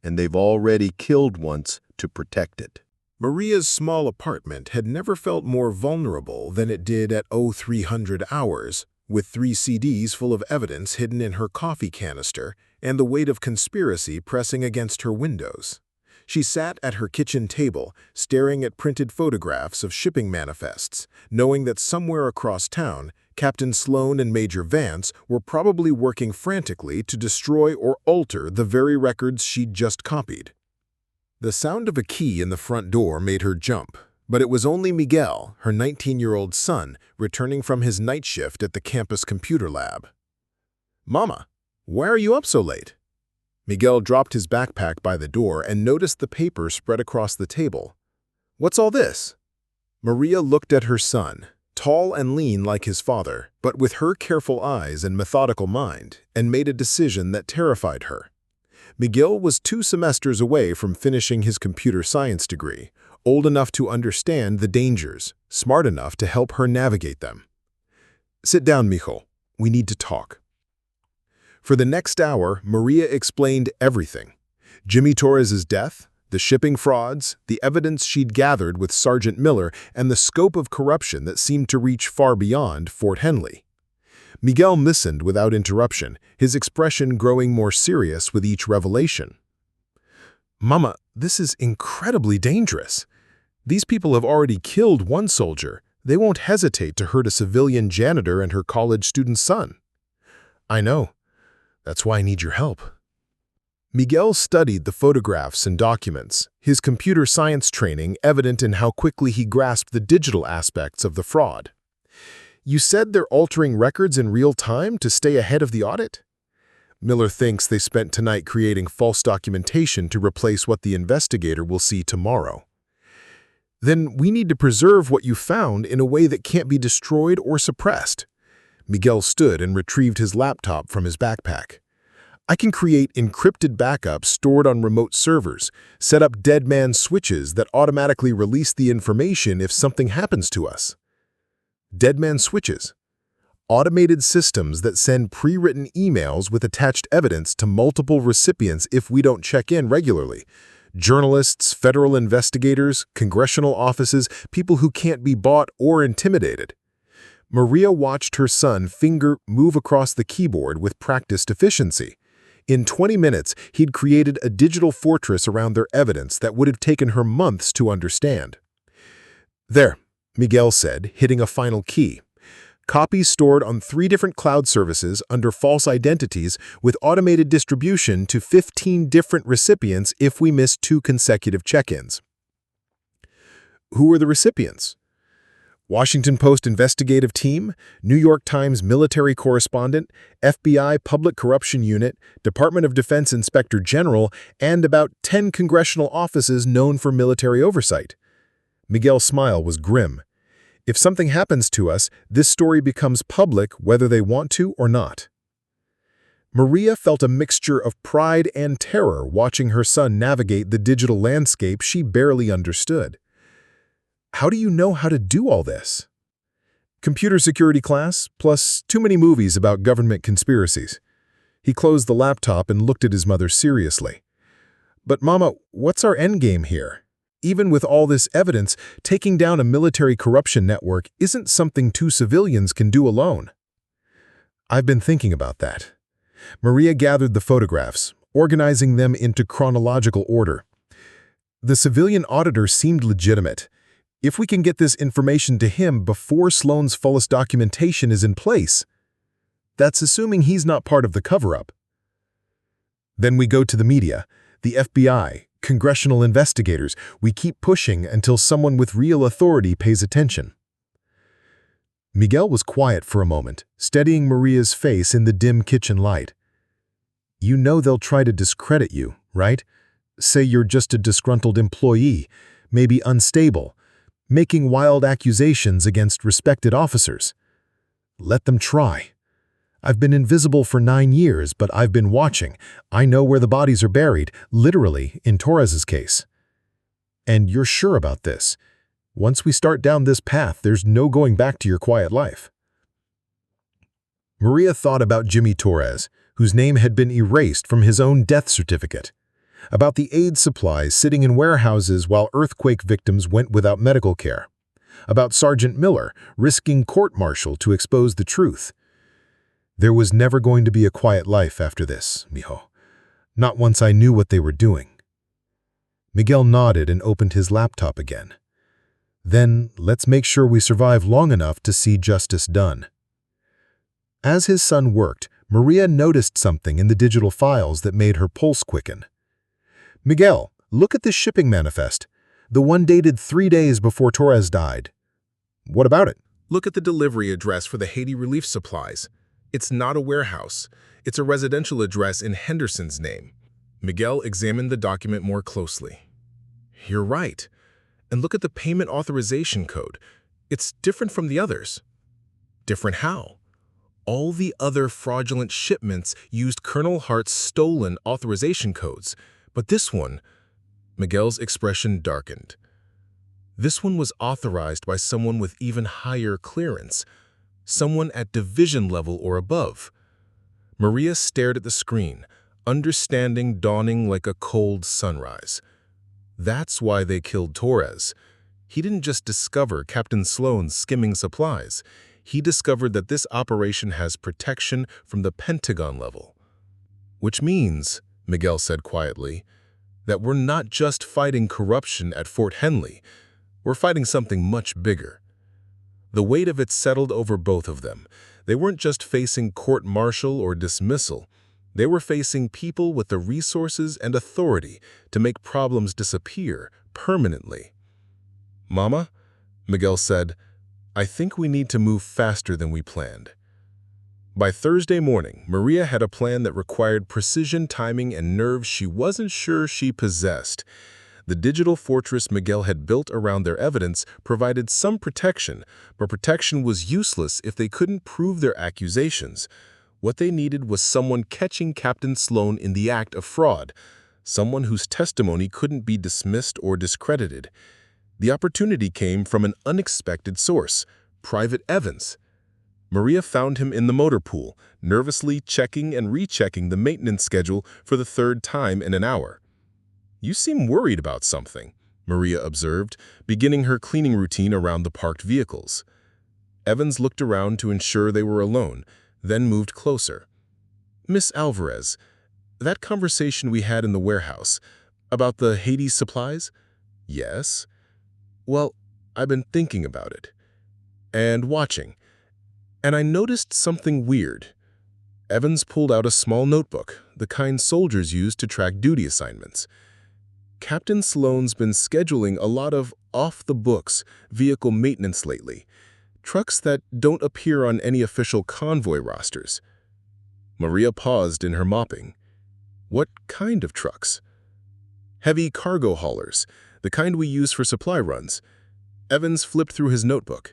and they've already killed once to protect it. Maria's small apartment had never felt more vulnerable than it did at 0300 hours, with 3 CDs full of evidence hidden in her coffee canister and the weight of conspiracy pressing against her windows. She sat at her kitchen table, staring at printed photographs of shipping manifests, knowing that somewhere across town, Captain Sloan and Major Vance were probably working frantically to destroy or alter the very records she'd just copied. The sound of a key in the front door made her jump, but it was only Miguel, her 19-year-old son, returning from his night shift at the campus computer lab. "Mama, why are you up so late?" Miguel dropped his backpack by the door and noticed the paper spread across the table. "What's all this?" Maria looked at her son, tall and lean like his father, but with her careful eyes and methodical mind, and made a decision that terrified her. Miguel was 2 semesters away from finishing his computer science degree, old enough to understand the dangers, smart enough to help her navigate them. "Sit down, mijo. We need to talk." For the next hour, Maria explained everything. Jimmy Torres' death, the shipping frauds, the evidence she'd gathered with Sergeant Miller, and the scope of corruption that seemed to reach far beyond Fort Henley. Miguel listened without interruption, his expression growing more serious with each revelation. "Mama, this is incredibly dangerous. These people have already killed 1 soldier. They won't hesitate to hurt a civilian janitor and her college student son." "I know. That's why I need your help." Miguel studied the photographs and documents, his computer science training evident in how quickly he grasped the digital aspects of the fraud. "You said they're altering records in real time to stay ahead of the audit?" "Miller thinks they spent tonight creating false documentation to replace what the investigator will see tomorrow." "Then we need to preserve what you found in a way that can't be destroyed or suppressed." Miguel stood and retrieved his laptop from his backpack. "I can create encrypted backups stored on remote servers, set up dead man switches that automatically release the information if something happens to us." Dead man switches. Automated systems that send pre-written emails with attached evidence to multiple recipients if we don't check in regularly. Journalists, federal investigators, congressional offices, people who can't be bought or intimidated. Maria watched her son finger move across the keyboard with practiced efficiency. In 20 minutes, he'd created a digital fortress around their evidence that would have taken her months to understand. "There," Miguel said, hitting a final key. "Copies stored on 3 different cloud services under false identities with automated distribution to 15 different recipients if we miss 2 consecutive check-ins." "Who were the recipients?" Washington Post investigative team, New York Times military correspondent, FBI Public Corruption Unit, Department of Defense Inspector General, and about 10 congressional offices known for military oversight. Miguel's smile was grim. "If something happens to us, this story becomes public whether they want to or not." Maria felt a mixture of pride and terror watching her son navigate the digital landscape she barely understood. "How do you know how to do all this?" "Computer security class, plus too many movies about government conspiracies." He closed the laptop and looked at his mother seriously. "But Mama, what's our endgame here? Even with all this evidence, taking down a military corruption network isn't something 2 civilians can do alone." "I've been thinking about that." Maria gathered the photographs, organizing them into chronological order. "The civilian auditor seemed legitimate. If we can get this information to him before Sloan's fullest documentation is in place, that's assuming he's not part of the cover-up. Then we go to the media, the FBI, congressional investigators. We keep pushing until someone with real authority pays attention." Miguel was quiet for a moment, steadying Maria's face in the dim kitchen light. "You know they'll try to discredit you, right? Say you're just a disgruntled employee, maybe unstable, making wild accusations against respected officers. Let them try. I've been invisible for 9 years, but I've been watching. I know where the bodies are buried, literally, in Torres's case. And you're sure about this. Once we start down this path, there's no going back to your quiet life." Maria thought about Jimmy Torres, whose name had been erased from his own death certificate. About the aid supplies sitting in warehouses while earthquake victims went without medical care. About Sergeant Miller risking court-martial to expose the truth. There was never going to be a quiet life after this, mijo. Not once I knew what they were doing. Miguel nodded and opened his laptop again. Then let's make sure we survive long enough to see justice done. As his son worked, Maria noticed something in the digital files that made her pulse quicken. "Miguel, look at this shipping manifest, the one dated 3 days before Torres died." "What about it?" "Look at the delivery address for the Haiti relief supplies. It's not a warehouse. It's a residential address in Henderson's name." Miguel examined the document more closely. "You're right. And look at the payment authorization code. It's different from the others. Different how? All the other fraudulent shipments used Colonel Hart's stolen authorization codes, but this one, Miguel's expression darkened. This one was authorized by someone with even higher clearance, someone at division level or above. Maria stared at the screen, understanding dawning like a cold sunrise. That's why they killed Torres. He didn't just discover Captain Sloan's skimming supplies. He discovered that this operation has protection from the Pentagon level. Which means, Miguel said quietly, that we're not just fighting corruption at Fort Henley. We're fighting something much bigger. The weight of it settled over both of them. They weren't just facing court-martial or dismissal. They were facing people with the resources and authority to make problems disappear permanently. "Mama," Miguel said, "I think we need to move faster than we planned." By Thursday morning, Maria had a plan that required precision, timing, and nerves she wasn't sure she possessed. The digital fortress Miguel had built around their evidence provided some protection, but protection was useless if they couldn't prove their accusations. What they needed was someone catching Captain Sloan in the act of fraud, someone whose testimony couldn't be dismissed or discredited. The opportunity came from an unexpected source, Private Evans. Maria found him in the motor pool, nervously checking and rechecking the maintenance schedule for the third time in an hour. "You seem worried about something," Maria observed, beginning her cleaning routine around the parked vehicles. Evans looked around to ensure they were alone, then moved closer. "Miss Alvarez, that conversation we had in the warehouse, about the Hades supplies?" "Yes." "Well, I've been thinking about it. And watching. And I noticed something weird." Evans pulled out a small notebook, the kind soldiers use to track duty assignments. "Captain Sloan's been scheduling a lot of off-the-books vehicle maintenance lately, trucks that don't appear on any official convoy rosters." Maria paused in her mopping. "What kind of trucks?" "Heavy cargo haulers, the kind we use for supply runs." Evans flipped through his notebook.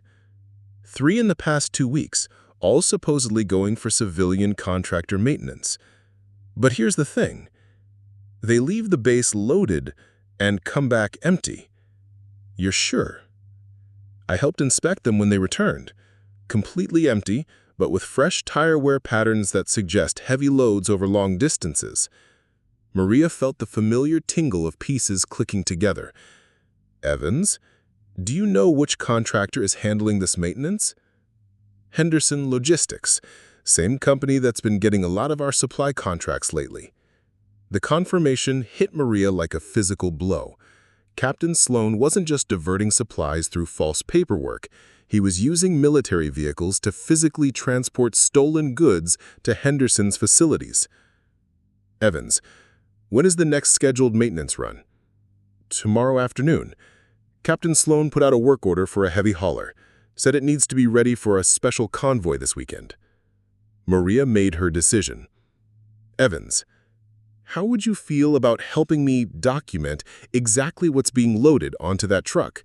3 in the past 2 weeks, all supposedly going for civilian contractor maintenance. But here's the thing. They leave the base loaded and come back empty. "You're sure?" "I helped inspect them when they returned. Completely empty, but with fresh tire wear patterns that suggest heavy loads over long distances." Maria felt the familiar tingle of pieces clicking together. "Evans, do you know which contractor is handling this maintenance?" "Henderson Logistics, same company that's been getting a lot of our supply contracts lately." The confirmation hit Maria like a physical blow. Captain Sloan wasn't just diverting supplies through false paperwork. He was using military vehicles to physically transport stolen goods to Henderson's facilities. "Evans, when is the next scheduled maintenance run?" "Tomorrow afternoon. Captain Sloan put out a work order for a heavy hauler. Said it needs to be ready for a special convoy this weekend." Maria made her decision. "Evans, how would you feel about helping me document exactly what's being loaded onto that truck?"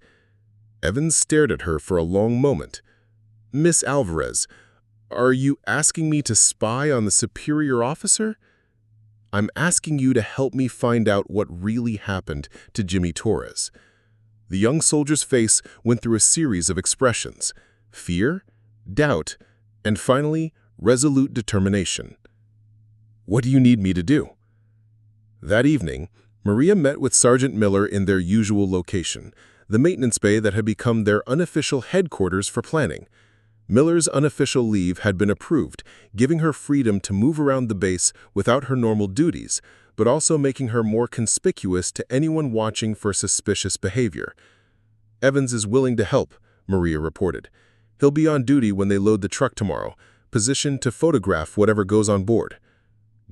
Evans stared at her for a long moment. "Miss Alvarez, are you asking me to spy on the superior officer?" "I'm asking you to help me find out what really happened to Jimmy Torres." The young soldier's face went through a series of expressions: fear, doubt, and finally, resolute determination. "What do you need me to do?" That evening, Maria met with Sergeant Miller in their usual location, the maintenance bay that had become their unofficial headquarters for planning. Miller's unofficial leave had been approved, giving her freedom to move around the base without her normal duties, but also making her more conspicuous to anyone watching for suspicious behavior. "Evans is willing to help," Maria reported. "He'll be on duty when they load the truck tomorrow, positioned to photograph whatever goes on board."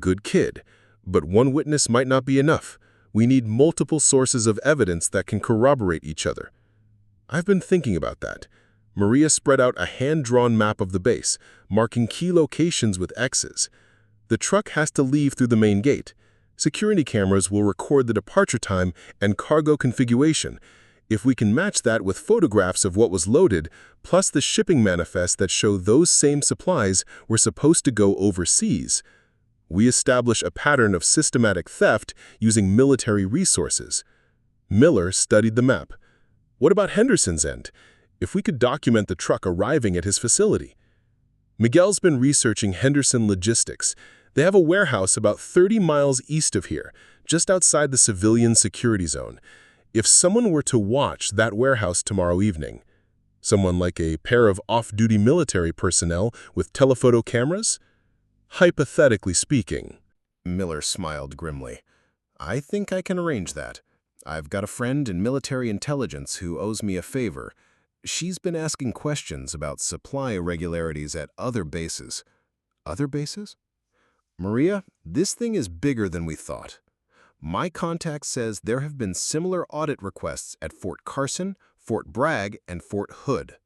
"Good kid. But one witness might not be enough. We need multiple sources of evidence that can corroborate each other." "I've been thinking about that." Maria spread out a hand-drawn map of the base, marking key locations with X's. "The truck has to leave through the main gate. Security cameras will record the departure time and cargo configuration. If we can match that with photographs of what was loaded, plus the shipping manifest that show those same supplies were supposed to go overseas, we establish a pattern of systematic theft using military resources. Miller studied the map. What about Henderson's end? If we could document the truck arriving at his facility. Miguel's been researching Henderson Logistics. They have a warehouse about 30 miles east of here, just outside the civilian security zone. If someone were to watch that warehouse tomorrow evening, someone like a pair of off-duty military personnel with telephoto cameras? Hypothetically speaking. Miller smiled grimly. I think I can arrange that. I've got a friend in military intelligence who owes me a favor. She's been asking questions about supply irregularities at other bases. Other bases? Maria, this thing is bigger than we thought. My contact says there have been similar audit requests at Fort Carson, Fort Bragg, and Fort Hood,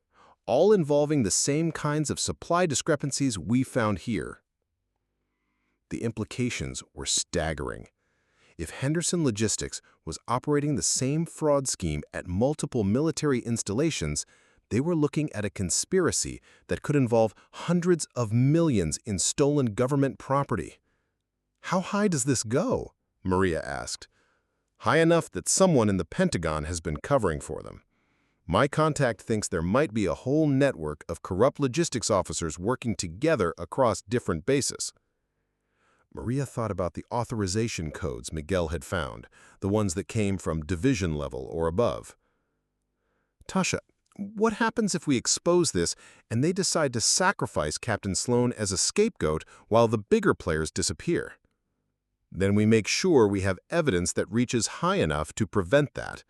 all involving the same kinds of supply discrepancies we found here. The implications were staggering. If Henderson Logistics was operating the same fraud scheme at multiple military installations, they were looking at a conspiracy that could involve hundreds of millions in stolen government property. How high does this go? Maria asked. High enough that someone in the Pentagon has been covering for them. My contact thinks there might be a whole network of corrupt logistics officers working together across different bases. Maria thought about the authorization codes Miguel had found, the ones that came from division level or above. Tasha, what happens if we expose this and they decide to sacrifice Captain Sloan as a scapegoat while the bigger players disappear? Then we make sure we have evidence that reaches high enough to prevent that.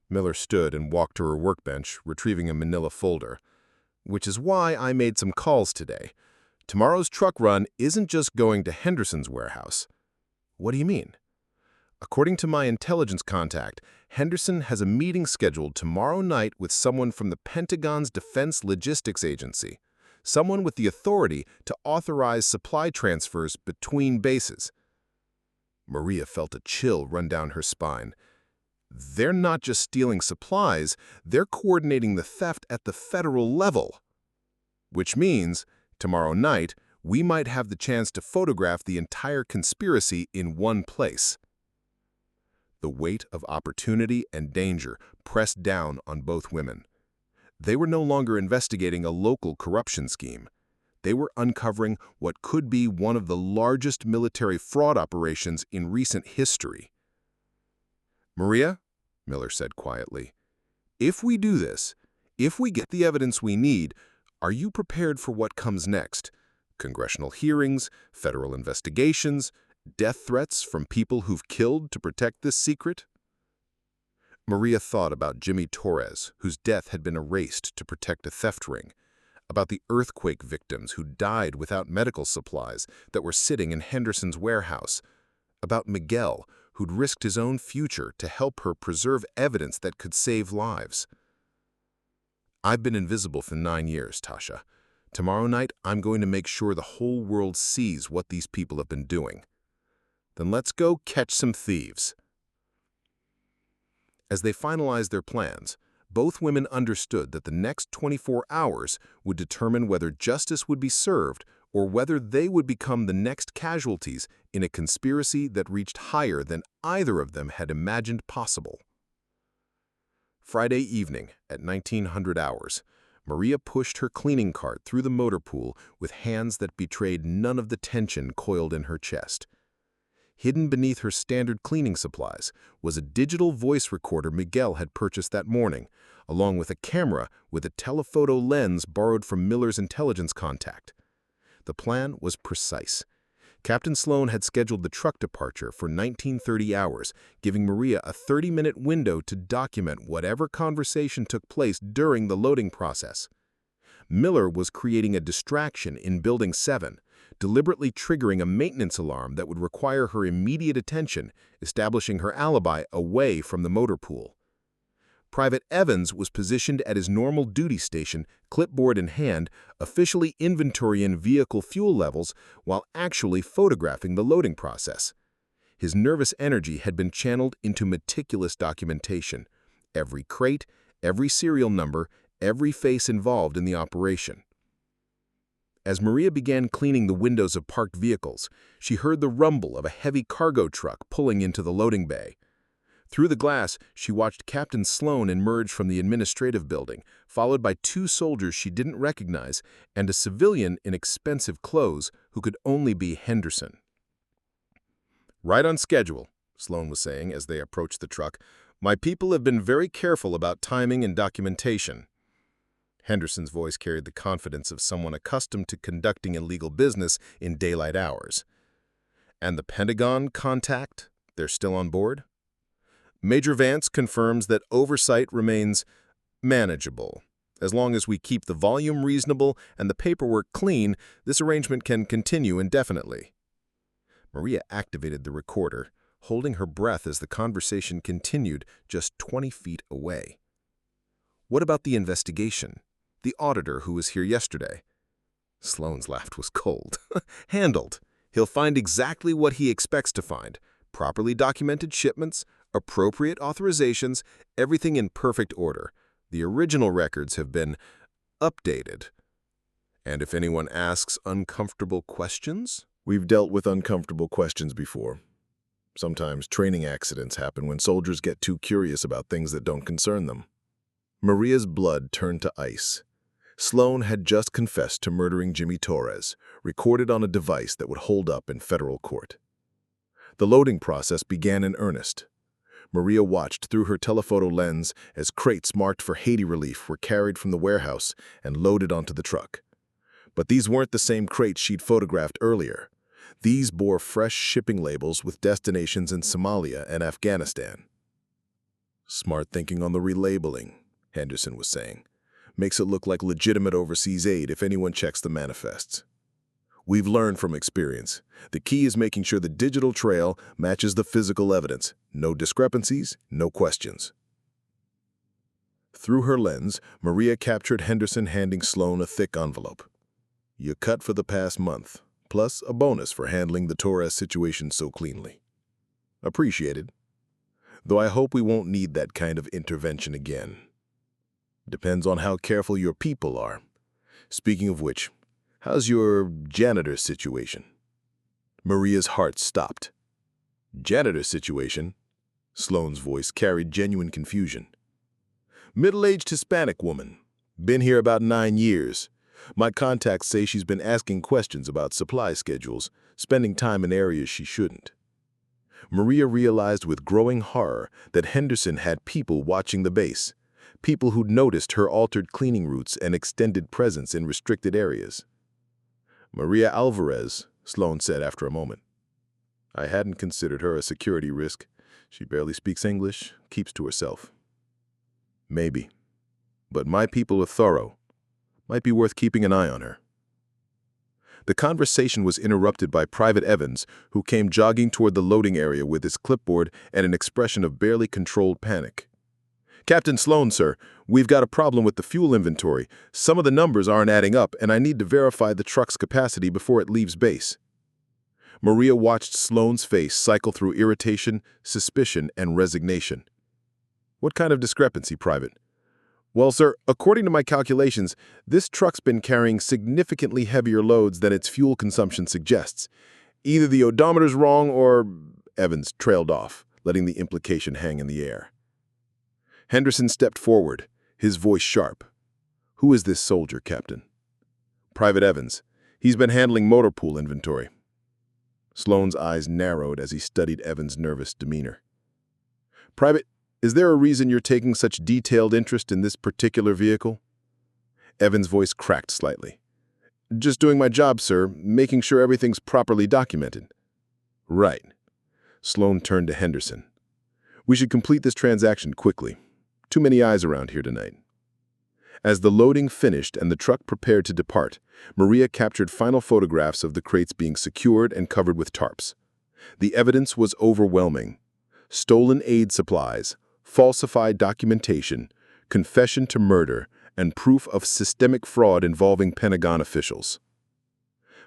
Miller stood and walked to her workbench, retrieving a manila folder. Which is why I made some calls today. Tomorrow's truck run isn't just going to Henderson's warehouse. What do you mean? According to my intelligence contact, Henderson has a meeting scheduled tomorrow night with someone from the Pentagon's Defense Logistics Agency, someone with the authority to authorize supply transfers between bases. Maria felt a chill run down her spine. They're not just stealing supplies, they're coordinating the theft at the federal level. Which means, tomorrow night, we might have the chance to photograph the entire conspiracy in one place. The weight of opportunity and danger pressed down on both women. They were no longer investigating a local corruption scheme. They were uncovering what could be one of the largest military fraud operations in recent history. Maria, Miller said quietly, if we do this, if we get the evidence we need, are you prepared for what comes next? Congressional hearings, federal investigations, death threats from people who've killed to protect this secret? Maria thought about Jimmy Torres, whose death had been erased to protect a theft ring, about the earthquake victims who died without medical supplies that were sitting in Henderson's warehouse, about Miguel, who'd risked his own future to help her preserve evidence that could save lives. I've been invisible for 9 years, Tasha. Tomorrow night, I'm going to make sure the whole world sees what these people have been doing. Then let's go catch some thieves. As they finalized their plans, both women understood that the next 24 hours would determine whether justice would be served or whether they would become the next casualties in a conspiracy that reached higher than either of them had imagined possible. Friday evening at 1900 hours, Maria pushed her cleaning cart through the motor pool with hands that betrayed none of the tension coiled in her chest. Hidden beneath her standard cleaning supplies was a digital voice recorder Miguel had purchased that morning, along with a camera with a telephoto lens borrowed from Miller's intelligence contact. The plan was precise. Captain Sloan had scheduled the truck departure for 1930 hours, giving Maria a 30-minute window to document whatever conversation took place during the loading process. Miller was creating a distraction in Building 7, deliberately triggering a maintenance alarm that would require her immediate attention, establishing her alibi away from the motor pool. Private Evans was positioned at his normal duty station, clipboard in hand, officially inventorying vehicle fuel levels while actually photographing the loading process. His nervous energy had been channeled into meticulous documentation, Every crate, every serial number, every face involved in the operation. As Maria began cleaning the windows of parked vehicles, she heard the rumble of a heavy cargo truck pulling into the loading bay. Through the glass, she watched Captain Sloan emerge from the administrative building, followed by 2 soldiers she didn't recognize and a civilian in expensive clothes who could only be Henderson. "Right on schedule," Sloan was saying as they approached the truck. "My people have been very careful about timing and documentation." Henderson's voice carried the confidence of someone accustomed to conducting illegal business in daylight hours. "And the Pentagon contact? They're still on board?" "Major Vance confirms that oversight remains manageable. As long as we keep the volume reasonable and the paperwork clean, this arrangement can continue indefinitely." Maria activated the recorder, holding her breath as the conversation continued just 20 feet away. "What about the investigation? The auditor who was here yesterday?" Sloan's laugh was cold. "Handled. He'll find exactly what he expects to find. Properly documented shipments, appropriate authorizations, everything in perfect order. The original records have been updated." "And if anyone asks uncomfortable questions?" We've dealt with uncomfortable questions before. Sometimes training accidents happen when soldiers get too curious about things that don't concern them. Maria's blood turned to ice. Sloan had just confessed to murdering Jimmy Torres, recorded on a device that would hold up in federal court. The loading process began in earnest. Maria watched through her telephoto lens as crates marked for Haiti relief were carried from the warehouse and loaded onto the truck. But these weren't the same crates she'd photographed earlier. These bore fresh shipping labels with destinations in Somalia and Afghanistan. "Smart thinking on the relabeling," Henderson was saying. "Makes it look like legitimate overseas aid if anyone checks the manifests. We've learned from experience. The key is making sure the digital trail matches the physical evidence. No discrepancies, no questions." Through her lens, Maria captured Henderson handing Sloan a thick envelope. "You cut for the past month, plus a bonus for handling the Torres situation so cleanly. Appreciated. Though I hope we won't need that kind of intervention again. Depends on how careful your people are. Speaking of which, how's your janitor situation?" Maria's heart stopped. "Janitor situation?" Sloan's voice carried genuine confusion. "Middle-aged Hispanic woman. Been here about 9 years. My contacts say she's been asking questions about supply schedules, spending time in areas she shouldn't." Maria realized with growing horror that Henderson had people watching the base, people who'd noticed her altered cleaning routes and extended presence in restricted areas. "Maria Alvarez," Sloan said after a moment. "I hadn't considered her a security risk. She barely speaks English, keeps to herself." "Maybe. But my people are thorough. Might be worth keeping an eye on her." The conversation was interrupted by Private Evans, who came jogging toward the loading area with his clipboard and an expression of barely controlled panic. "Captain Sloan, sir, we've got a problem with the fuel inventory. Some of the numbers aren't adding up, and I need to verify the truck's capacity before it leaves base." Maria watched Sloan's face cycle through irritation, suspicion, and resignation. "What kind of discrepancy, Private?" "Well, sir, according to my calculations, this truck's been carrying significantly heavier loads than its fuel consumption suggests. Either the odometer's wrong or—" Evans trailed off, letting the implication hang in the air. Henderson stepped forward, his voice sharp. "Who is this soldier, Captain?" "Private Evans. He's been handling motor pool inventory." Sloan's eyes narrowed as he studied Evans' nervous demeanor. "Private, is there a reason you're taking such detailed interest in this particular vehicle?" Evans' voice cracked slightly. "Just doing my job, sir, making sure everything's properly documented." "Right." Sloan turned to Henderson. "We should complete this transaction quickly. Too many eyes around here tonight." As the loading finished and the truck prepared to depart, Maria captured final photographs of the crates being secured and covered with tarps. The evidence was overwhelming. Stolen aid supplies, falsified documentation, confession to murder, and proof of systemic fraud involving Pentagon officials.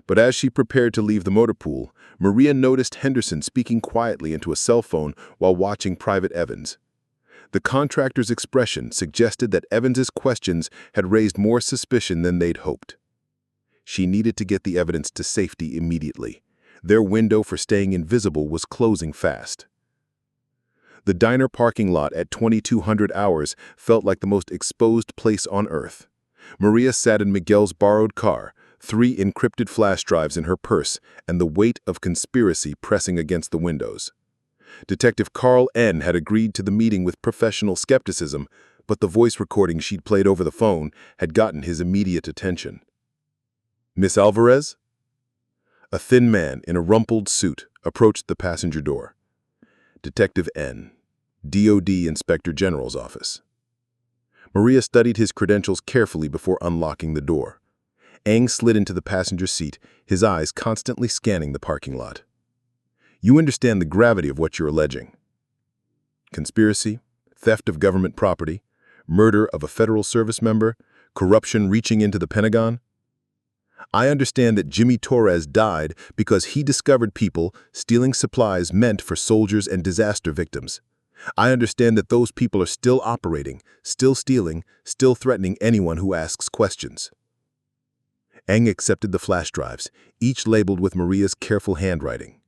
But as she prepared to leave the motor pool, Maria noticed Henderson speaking quietly into a cell phone while watching Private Evans. The contractor's expression suggested that Evans's questions had raised more suspicion than they'd hoped. She needed to get the evidence to safety immediately. Their window for staying invisible was closing fast. The diner parking lot at 2200 hours felt like the most exposed place on Earth. Maria sat in Miguel's borrowed car, 3 encrypted flash drives in her purse, and the weight of conspiracy pressing against the windows. Detective Carl N. had agreed to the meeting with professional skepticism, but the voice recording she'd played over the phone had gotten his immediate attention. "Miss Alvarez?" A thin man in a rumpled suit approached the passenger door. Detective N., DOD Inspector General's office. Maria studied his credentials carefully before unlocking the door. Eng slid into the passenger seat, his eyes constantly scanning the parking lot. "You understand the gravity of what you're alleging. Conspiracy, theft of government property, murder of a federal service member, corruption reaching into the Pentagon. I understand that Jimmy Torres died because he discovered people stealing supplies meant for soldiers and disaster victims. I understand that those people are still operating, still stealing, still threatening anyone who asks questions." Eng accepted the flash drives, each labeled with Maria's careful handwriting.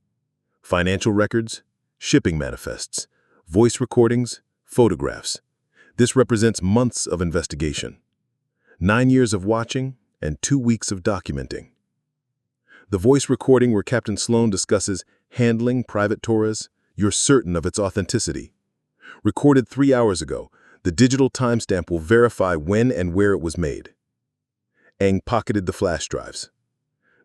Financial records, shipping manifests, voice recordings, photographs. This represents months of investigation. 9 years of watching and 2 weeks of documenting. The voice recording where Captain Sloan discusses handling Private Torres, you're certain of its authenticity. Recorded 3 hours ago, the digital timestamp will verify when and where it was made. Eng pocketed the flash drives.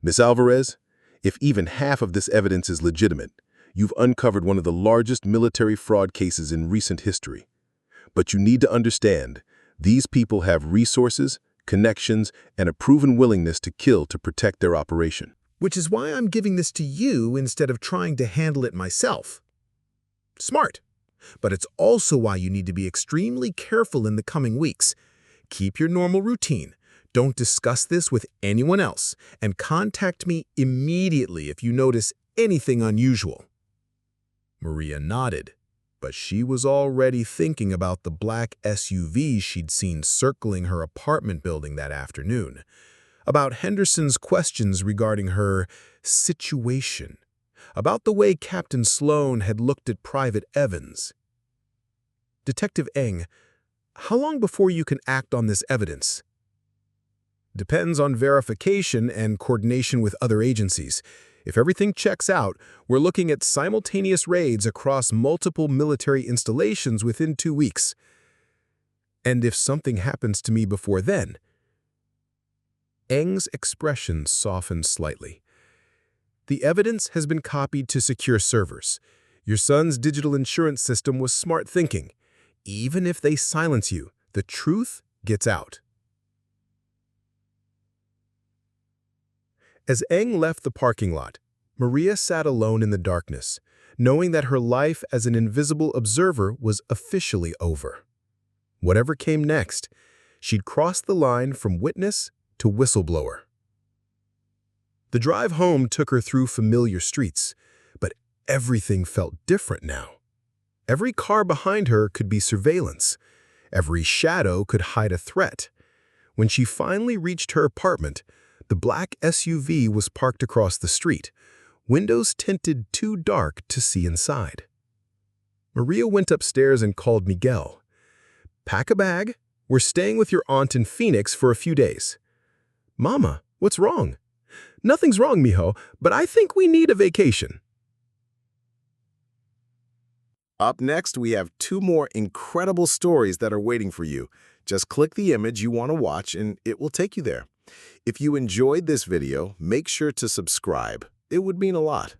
"Miss Alvarez, if even half of this evidence is legitimate, you've uncovered one of the largest military fraud cases in recent history. But you need to understand, these people have resources, connections, and a proven willingness to kill to protect their operation." Which is why I'm giving this to you instead of trying to handle it myself. Smart. But it's also why you need to be extremely careful in the coming weeks. Keep your normal routine. Don't discuss this with anyone else, and contact me immediately if you notice anything unusual. Maria nodded, but she was already thinking about the black SUV she'd seen circling her apartment building that afternoon, about Henderson's questions regarding her situation, about the way Captain Sloan had looked at Private Evans. "Detective Eng, how long before you can act on this evidence?" "Depends on verification and coordination with other agencies. If everything checks out, we're looking at simultaneous raids across multiple military installations within 2 weeks. And if something happens to me before then?" Eng's expression softened slightly. "The evidence has been copied to secure servers. Your son's digital insurance system was smart thinking. Even if they silence you, the truth gets out." As Eng left the parking lot, Maria sat alone in the darkness, knowing that her life as an invisible observer was officially over. Whatever came next, she'd crossed the line from witness to whistleblower. The drive home took her through familiar streets, but everything felt different now. Every car behind her could be surveillance. Every shadow could hide a threat. When she finally reached her apartment, the black SUV was parked across the street, windows tinted too dark to see inside. Maria went upstairs and called Miguel. "Pack a bag. We're staying with your aunt in Phoenix for a few days." "Mama, what's wrong?" "Nothing's wrong, mijo, but I think we need a vacation." Up next, we have 2 more incredible stories that are waiting for you. Just click the image you want to watch and it will take you there. If you enjoyed this video, make sure to subscribe. It would mean a lot.